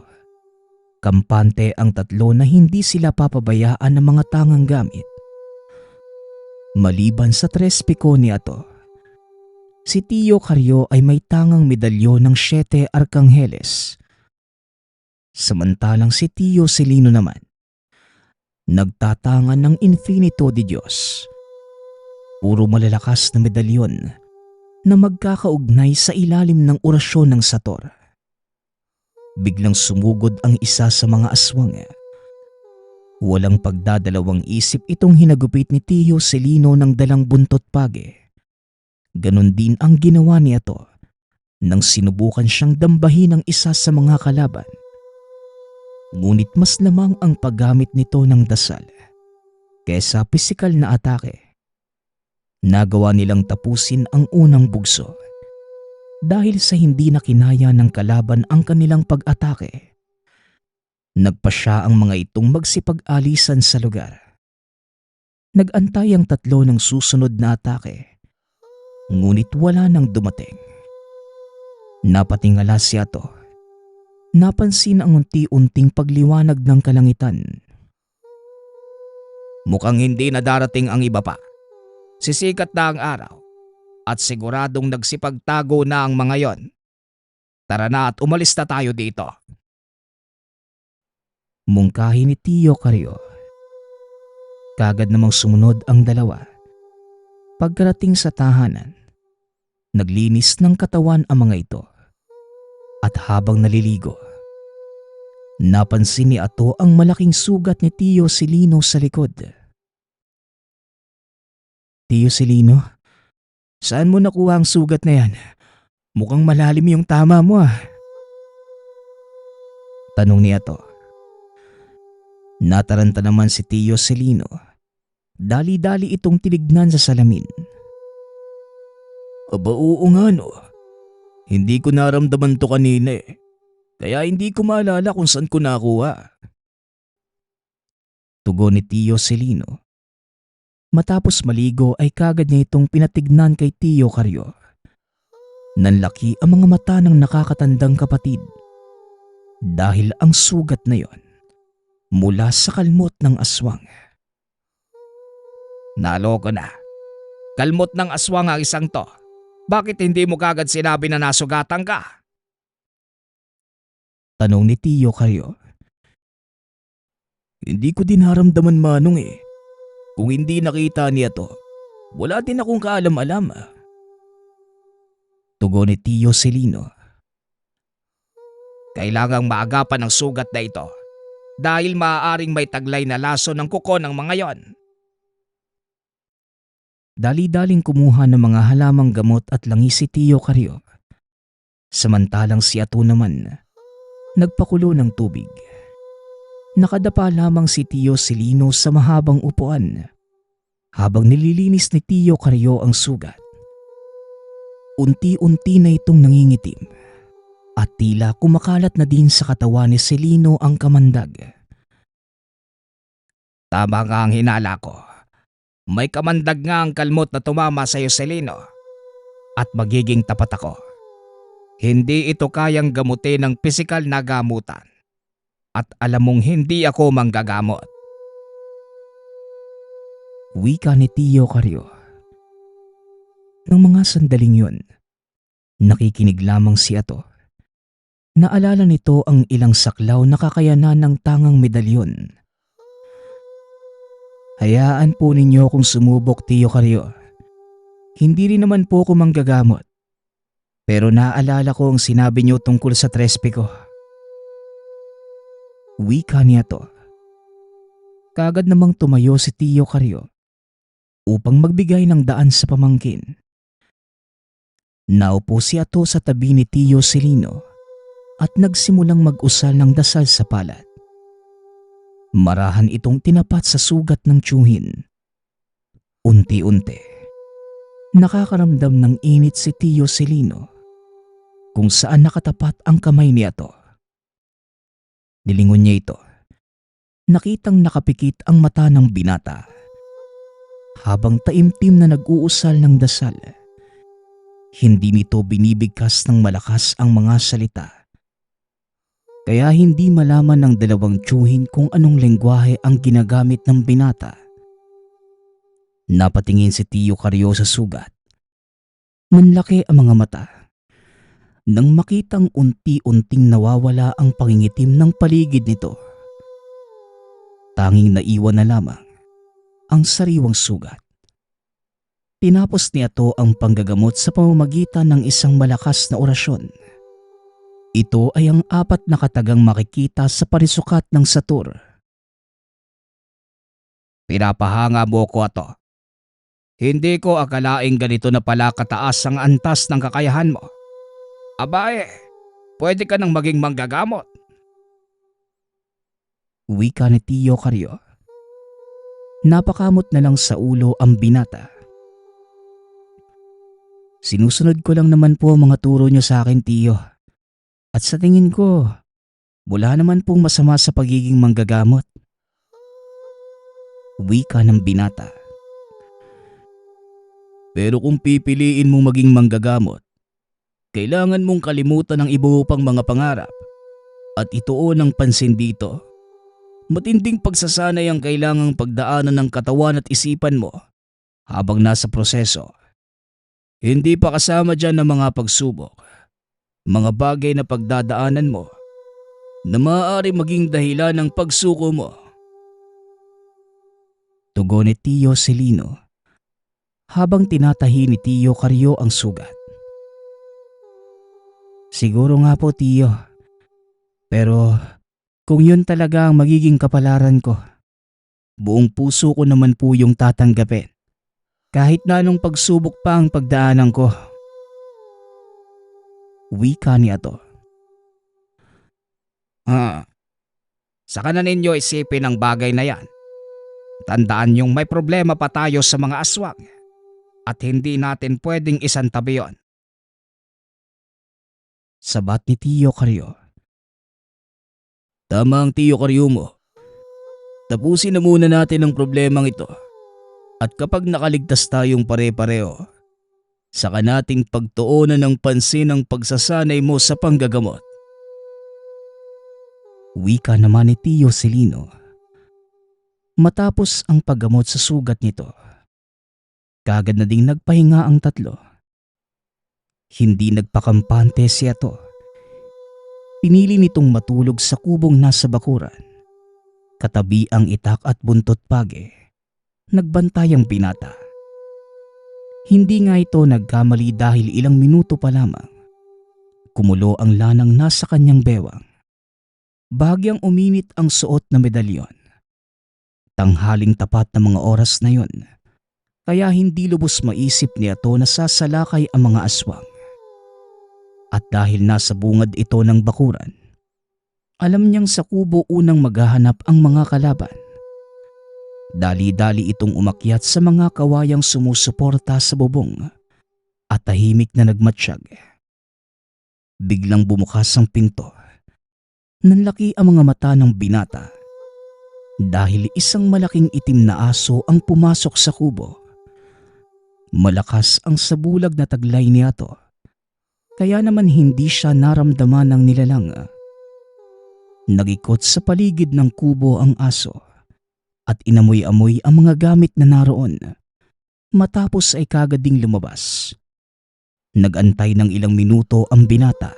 Kampante ang tatlo na hindi sila papabayaan ng mga tangang gamit. Maliban sa 3 piko ni Ato, si Tio Carrio ay may tangang medalyon ng 7 Arkangeles. Samantalang si Tio Celino naman, nagtatangan ng Infinito de Dios. Puro malalakas na medalyon na magkakaugnay sa ilalim ng orasyon ng Sator. Biglang sumugod ang isa sa mga aswang. Walang pagdadalawang isip itong hinagupit ni Tio Celino ng dalang buntot page. Ganon din ang ginawa ni Ato nang sinubukan siyang dambahin ng isa sa mga kalaban. Ngunit mas lamang ang paggamit nito ng dasal kaysa pisikal na atake. Nagawa nilang tapusin ang unang bugso. Dahil sa hindi na kinaya ng kalaban ang kanilang pag-atake, nagpasya ang mga itong magsipag-alisan sa lugar. Nag-antay ang tatlo ng susunod na atake, ngunit wala nang dumating. Napatingala si Ato. Napansin ang unti-unting pagliwanag ng kalangitan. Mukhang hindi na darating ang iba pa. Sisikat na ang araw at siguradong nagsipagtago na ang mga yon. Tara na at umalis na tayo dito. Mungkahi ni Tio Carrio. Kagad namang sumunod ang dalawa. Pagkarating sa tahanan, naglinis ng katawan ang mga ito. At habang naliligo, napansin ni Ato ang malaking sugat ni Tio Celino sa likod. Tio Celino, saan mo nakuha ang sugat na yan? Mukhang malalim yung tama mo ah. Tanong ni Ato. Nataranta naman si Tio Celino. Dali-dali itong tinignan sa salamin. Aba oo nga no. Hindi ko naramdaman to kanina eh. Kaya hindi ko maalala kung saan ko nakuha. Tugon ni Tio Celino. Matapos maligo ay kagad niya itong pinatignan kay Tio Carrio. Nanlaki ang mga mata ng nakakatandang kapatid. Dahil ang sugat na yon mula sa kalmot ng aswang. Naloko na. Kalmot ng aswang ang isang to. Bakit hindi mo kagad sinabi na nasugatan ka? Tanong ni Tio Carrio. Hindi ko din naramdaman manong eh. Kung hindi nakita niya to, wala din akong kaalam-alam. Tugon ni Tio Celino. Kailangang maagapan ang sugat na ito dahil maaaring may taglay na laso ng kuko ng mga yon. Dali-daling kumuha ng mga halamang gamot at langis si Tio Carrio. Samantalang si Ato naman, nagpakulo ng tubig. Nakadapa lamang si Tio Celino sa mahabang upuan habang nililinis ni Tio Carrio ang sugat. Unti-unti na itong nangingitim at tila kumakalat na din sa katawan ni Celino ang kamandag. Tama nga ang hinala ko. May kamandag nga ang kalmot na tumama sa iyo, Celino. At magiging tapat ako. Hindi ito kayang gamutin ng pisikal na gamutan. At alam mong hindi ako manggagamot. Wika ni Tio Carrio. Nang mga sandaling yun, nakikinig lamang si Ato. Naalala nito ang ilang saklaw na kakayanan ng tangang medalyon. Hayaan po ninyo kung sumubok, Tio Carrio. Hindi rin naman po ako manggagamot. Pero naaalala ko ang sinabi niyo tungkol sa 3 piko. Wika niya to. Kagad namang tumayo si Tio Carrio upang magbigay ng daan sa pamangkin. Naupo si Ato sa tabi ni Tio Celino at nagsimulang mag-usal ng dasal sa palad. Marahan itong tinapat sa sugat ng tiyuhin. Unti-unti, nakakaramdam ng init si Tio Celino kung saan nakatapat ang kamay ni Ato. Nilingon niya ito. Nakitang nakapikit ang mata ng binata. Habang taimtim na nag-uusal ng dasal, hindi nito binibigkas ng malakas ang mga salita. kaya hindi malaman ng dalawang tiyuhin kung anong lengguwahe ang ginagamit ng binata. Napatingin si Tio Carlo sa sugat. Manlaki ang mga mata. Nang makitang unti-unting nawawala ang pangingitim ng paligid nito, tanging naiwan na lamang ang sariwang sugat. Tinapos niya to ang panggagamot sa pamamagitan ng isang malakas na orasyon. Ito ay ang 4 na katagang makikita sa parisukat ng Satur. Pinapahanga mo ko ato. Hindi ko akalaing ganito na pala kataas ang antas ng kakayahan mo. Abae, pwede ka nang maging manggagamot. Wika ni Tio Carlo. Napakamot na lang sa ulo ang binata. Sinusunod ko lang naman po ang mga turo niyo sa akin, Tio. At sa tingin ko, wala naman pong masama sa pagiging manggagamot. Wika ng binata. Pero kung pipiliin mong maging manggagamot, kailangan mong kalimutan ang iba pang mga pangarap at ituon ng pansin dito. Matinding pagsasanay ang kailangang pagdaanan ng katawan at isipan mo habang nasa proseso. Hindi pa kasama dyan ang mga pagsubok, mga bagay na pagdadaanan mo na maaari maging dahilan ng pagsuko mo. Tugon ni Tio Celino habang tinatahi ni Tio Carlo ang sugat. Siguro nga po, Tio. Pero kung yun talaga ang magiging kapalaran ko, buong puso ko naman po yung tatanggapin. Kahit na anong pagsubok pa ang pagdaanan ko. Wika ni Ato. Saka na ninyo isipin ang bagay na yan. Tandaan yung may problema pa tayo sa mga aswang at hindi natin pwedeng isantabi yon. Sabat ni Tio Carlo. Tama ang Tio Carlo mo. Tapusin na muna natin ang problemang ito. At kapag nakaligtas tayong pare-pareho, saka nating pagtuunan ng pansin ang pagsasanay mo sa panggagamot. Wika naman ni Tio Celino. Matapos ang paggamot sa sugat nito, kagad na ding nagpahinga ang tatlo. Hindi nagpakampante si Ato. Pinili nitong matulog sa kubong nasa bakuran. Katabi ang itak at buntot page. Nagbantay ang binata. Hindi nga ito nagkamali dahil ilang minuto pa lamang. Kumulo ang lanang nasa kanyang bewang. Bahagyang uminit ang suot na medalyon. Tanghaling tapat na mga oras na yon, kaya hindi lubos maisip ni Ato na sasalakay ang mga aswang. At dahil nasa bungad ito ng bakuran, alam niyang sa kubo unang maghahanap ang mga kalaban. Dali-dali itong umakyat sa mga kawayang sumusuporta sa bubong at tahimik na nagmatsyag. Biglang bumukas ang pinto. Nanlaki ang mga mata ng binata dahil isang malaking itim na aso ang pumasok sa kubo. Malakas ang sabulag na taglay ni Ato, kaya naman hindi siya naramdaman ng nilalang. Nagikot sa paligid ng kubo ang aso at inamoy-amoy ang mga gamit na naroon. Matapos ay kagad ding lumabas. Nagantay ng ilang minuto ang binata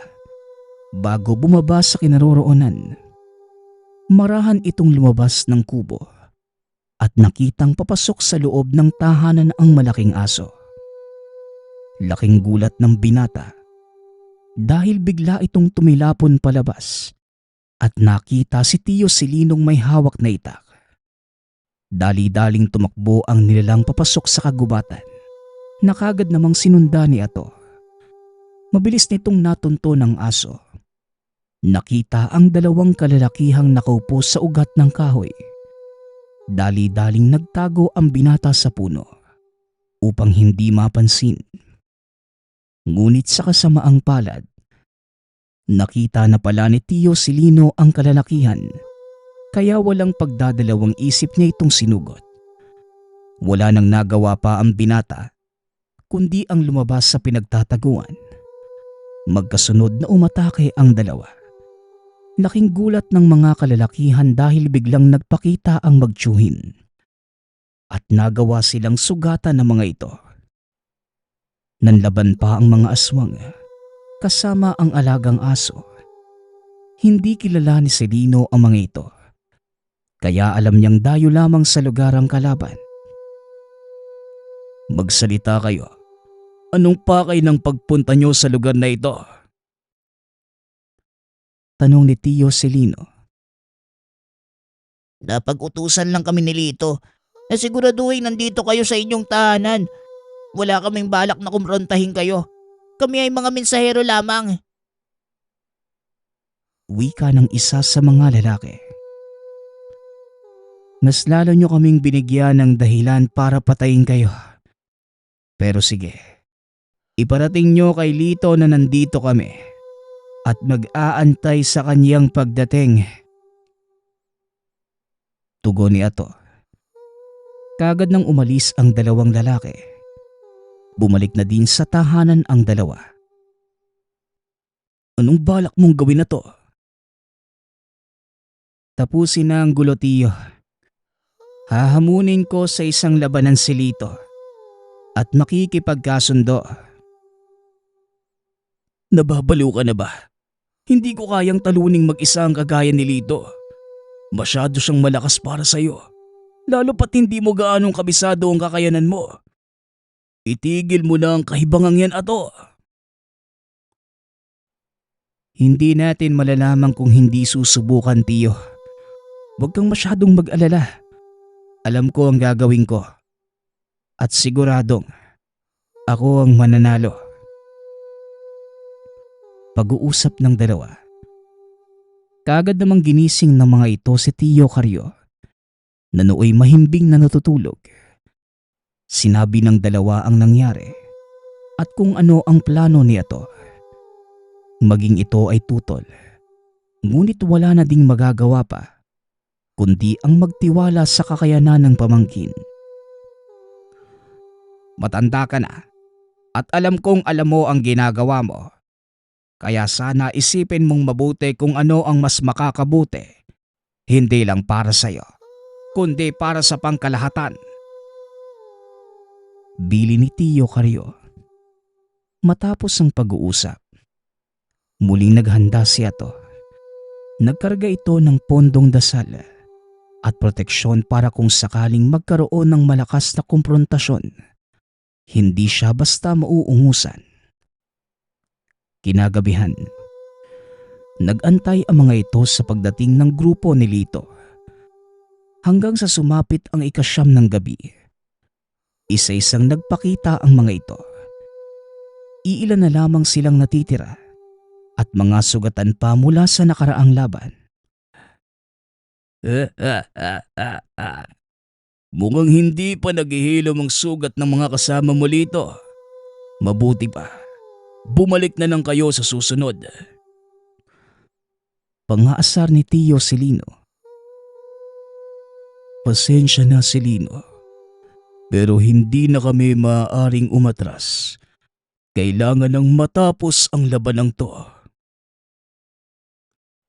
bago bumaba sa kinaroroonan. Marahan itong lumabas ng kubo at nakitang papasok sa loob ng tahanan ang malaking aso. Laking gulat ng binata dahil bigla itong tumilapon palabas at nakita si Tio Celinong may hawak na itak. Dali-daling tumakbo ang nilalang papasok sa kagubatan na kagad namang sinunda ni Ato. Mabilis nitong natunto ng aso. Nakita ang dalawang kalalakihang nakaupo sa ugat ng kahoy. Dali-daling nagtago ang binata sa puno upang hindi mapansin. Ngunit sa kasamaang palad, nakita na pala ni Tio Celino ang kalalakihan, kaya walang pagdadalawang isip niya itong sinugot. Wala nang nagawa pa ang binata, kundi ang lumabas sa pinagtataguan. Magkasunod na umatake ang dalawa. Laking gulat ng mga kalalakihan dahil biglang nagpakita ang magtiyuhin. At nagawa silang sugatan ng mga ito. Nanlaban pa ang mga aswang kasama ang alagang aso. Hindi kilala ni Celino ang mga ito. Kaya alam niyang dayo lamang sa lugar ang kalaban. Magsalita kayo. Anong pakay ng pagpunta niyo sa lugar na ito? Tanong ni Tio Celino. Napag-utusan lang kami ni Lito na siguraduhin nandito kayo sa inyong tahanan. Wala kaming balak na kumprontahin kayo. Kami ay mga mensahero lamang. Wika ng isa sa mga lalaki. Mas lalo nyo kaming binigyan ng dahilan para patayin kayo. Pero sige, iparating nyo kay Lito na nandito kami at mag-aantay sa kanyang pagdating. Tugon ni Ato. Kagad nang umalis ang dalawang lalaki. Bumalik na din sa tahanan ang dalawa. Anong balak mong gawin na to? Tapusin na ang gulo, Tiyo. Hahamunin ko sa isang labanan si Lito at makikipagkasundo. Nababaliw ka na ba? Hindi ko kayang taluning mag-isa ang kagaya ni Lito. Masyado siyang malakas para sa'yo. Lalo pat hindi mo gaanong kabisado ang kakayanan mo. Itigil mo na ang kahibangang yan, Ato. Hindi natin malalaman kung hindi susubukan, Tiyo. Huwag kang masyadong mag-alala. Alam ko ang gagawin ko. At siguradong ako ang mananalo. Pag-uusap ng dalawa. Kaagad namang ginising ng mga ito si Tio Carrio na nooy mahimbing na natutulog. Sinabi ng dalawa ang nangyari at kung ano ang plano ni Ato. Maging ito ay tutol, ngunit wala na ding magagawa pa kundi ang magtiwala sa kakayanan ng pamangkin. Matanda ka na at alam kong alam mo ang ginagawa mo. Kaya sana isipin mong mabuti kung ano ang mas makakabuti. Hindi lang para sa'yo, kundi para sa pangkalahatan. Bili ni Tio Carrio. Matapos ang pag-uusap, muling naghanda si Ato. Nagkarga ito ng pondong dasal at proteksyon para kung sakaling magkaroon ng malakas na kumprontasyon, hindi siya basta mauungusan. Kinagabihan, nag-antay ang mga ito sa pagdating ng grupo ni Lito. Hanggang sa sumapit ang ika-9 ng gabi, isa-isang nagpakita ang mga ito. Iilan na lamang silang natitira at mga sugatan pa mula sa nakaraang laban. Mukhang hindi pa naghihilom ang sugat ng mga kasama mo, Lito. Mabuti pa. Bumalik na lang kayo sa susunod. Pangaasar ni Tio Celino. Pasensya na, Celino. Pero hindi na kami maaaring umatras. Kailangan nang matapos ang labanang to.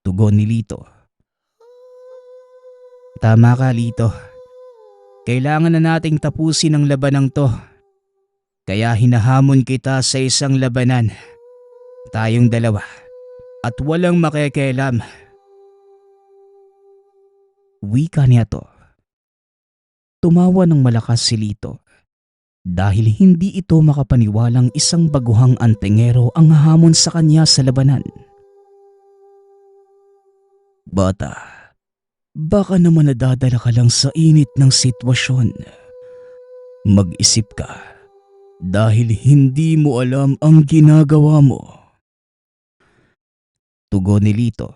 Tugon ni Lito. Tama ka, Lito. Kailangan na nating tapusin ang labanang to. Kaya hinahamon kita sa isang labanan. Tayong dalawa. At walang makikialam. Wika niya to. Tumawa ng malakas si Lito. Dahil hindi ito makapaniwalang isang baguhang antingero ang hahamon sa kanya sa labanan. Bata, baka naman nadadala ka lang sa init ng sitwasyon. Mag-isip ka. Dahil hindi mo alam ang ginagawa mo. Tugon ni Lito.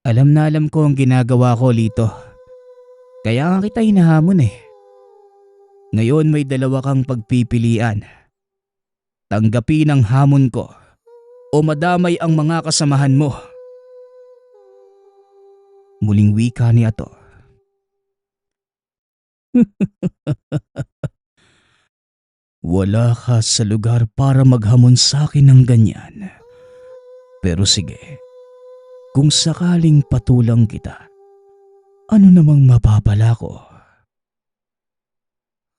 Alam na alam ko ang ginagawa ko, Lito. Kaya nga kita hinahamon eh. Ngayon may dalawa kang pagpipilian. Tanggapin ang hamon ko o madamay ang mga kasamahan mo. Muling wika ni Ato. Wala ka sa lugar para maghamon sa akin ng ganyan. Pero sige, Kung sakaling patulang kita, ano namang mapapala ko?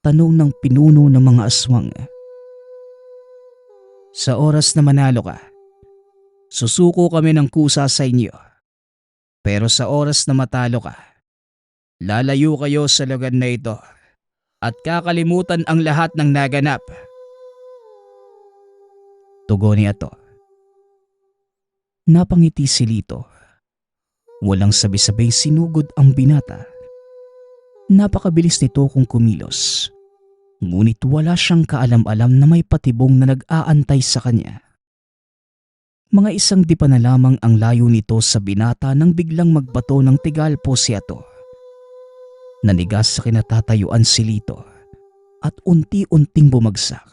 Tanong ng pinuno ng mga aswang. Sa oras na manalo ka, susuko kami ng kusa sa inyo. Pero sa oras na matalo ka, lalayo kayo sa lugar na ito at kakalimutan ang lahat ng naganap. Tugon ni Ato. Napangiti si Lito. Walang sabi-sabing sinugod ang binata. Napakabilis nito kung kumilos. Ngunit wala siyang kaalam-alam na may patibong na nag-aantay sa kanya. Mga isang di pa na lamang ang layo nito sa binata nang biglang magbato ng tigalpo si Ato. Nanigas sa kinatatayuan si Lito at unti-unting bumagsak.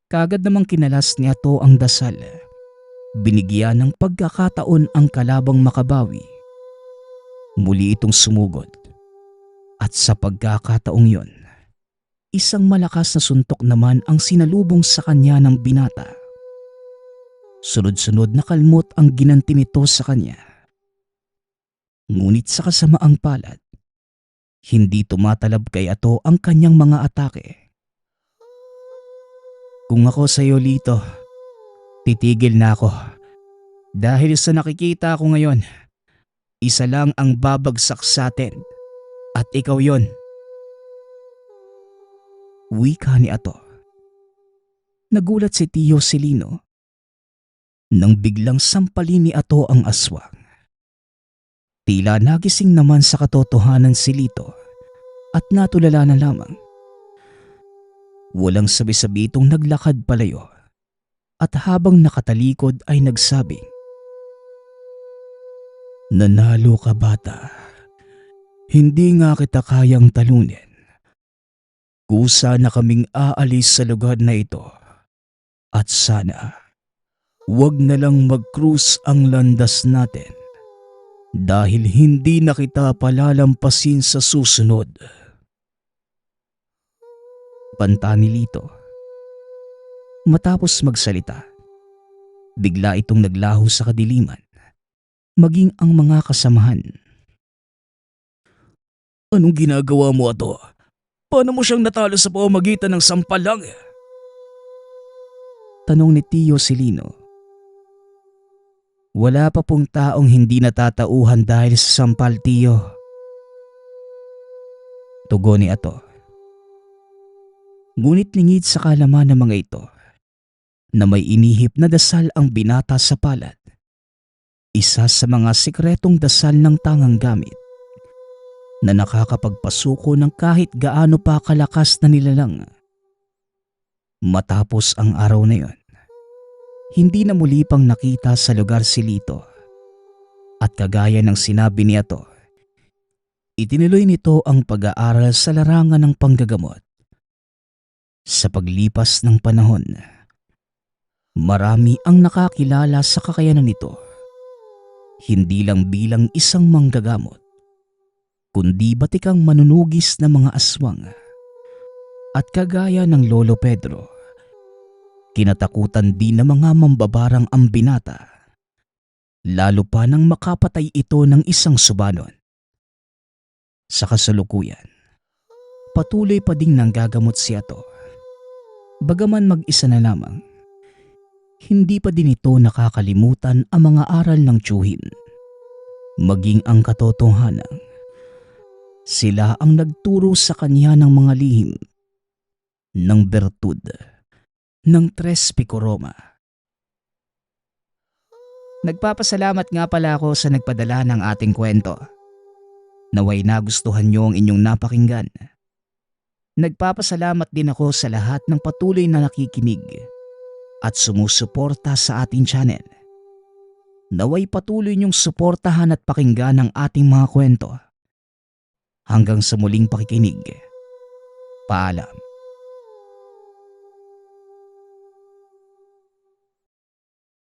Kaagad namang kinalas ni Ato ang dasal. Binigyan ng pagkakataon ang kalabang makabawi. Muli itong sumugod. At sa pagkakataong yon, isang malakas na suntok naman ang sinalubong sa kanya ng binata. Sunod-sunod na kalmot ang ginanti nito sa kanya. Ngunit sa kasamaang palad, hindi tumatalab kay Ato ang kanyang mga atake. Kung ako sa iyo, Lito, titigil na ako. Dahil sa nakikita ko ngayon, isa lang ang babagsak sa atin at ikaw yon. Wika ni Ato. Nagulat si Tio Silino nang biglang sampalin ni Ato ang aswang. Tila nagising naman sa katotohanan si Lito at natulala na lamang. Walang sabi-sabi itong naglakad palayo at habang nakatalikod ay nagsabing, "Nanalo ka, bata. Hindi nga kita kayang talunin. Kusa na kaming aalis sa lugar na ito at sana wag na lang mag-cruise ang landas natin dahil hindi na kita palalampasin sa susunod." Banta ni Lito. Matapos magsalita, bigla itong naglaho sa kadiliman, maging ang mga kasamahan. "Anong ginagawa mo, Ato? Paano mo siyang natalo sa pamamagitan ng sampalang?" Tanong ni Tio Silino. "Wala pa pong taong hindi natatauhan dahil sa sampal, Tio." Tugon ni Ato. Ngunit lingid sa kalaman ng mga ito na may inihip na dasal ang binata sa palad. Isa sa mga sikretong dasal ng tangang gamit na nakakapagpasuko ng kahit gaano pa kalakas na nilalang. Matapos ang araw na yon, hindi na muli pang nakita sa lugar si Lito. At kagaya ng sinabi ni Ato, itinuloy nito ang pag-aaral sa larangan ng panggagamot. Sa paglipas ng panahon, marami ang nakakilala sa kakayanan nito. Hindi lang bilang isang manggagamot, kundi batikang manunugis ng mga aswang. At kagaya ng Lolo Pedro, kinatakutan din ng mga mambabarang ang binata, lalo pa nang makapatay ito ng isang subanon. Sa kasalukuyan, patuloy pa ding nanggagamot si Ato. Bagaman mag-isa na lamang, hindi pa din ito nakakalimutan ang mga aral ng tiyuhin. Maging ang katotohanan, sila ang nagturo sa kanya ng mga lihim, ng bertud, ng Tres Picoroma. Nagpapasalamat nga pala ako sa nagpadala ng ating kwento. Naway nagustuhan niyo ang inyong napakinggan. Nagpapasalamat din ako sa lahat ng patuloy na nakikinig at sumusuporta sa ating channel. Naway patuloy niyong suportahan at pakinggan ang ating mga kwento. Hanggang sa muling pakikinig. Paalam.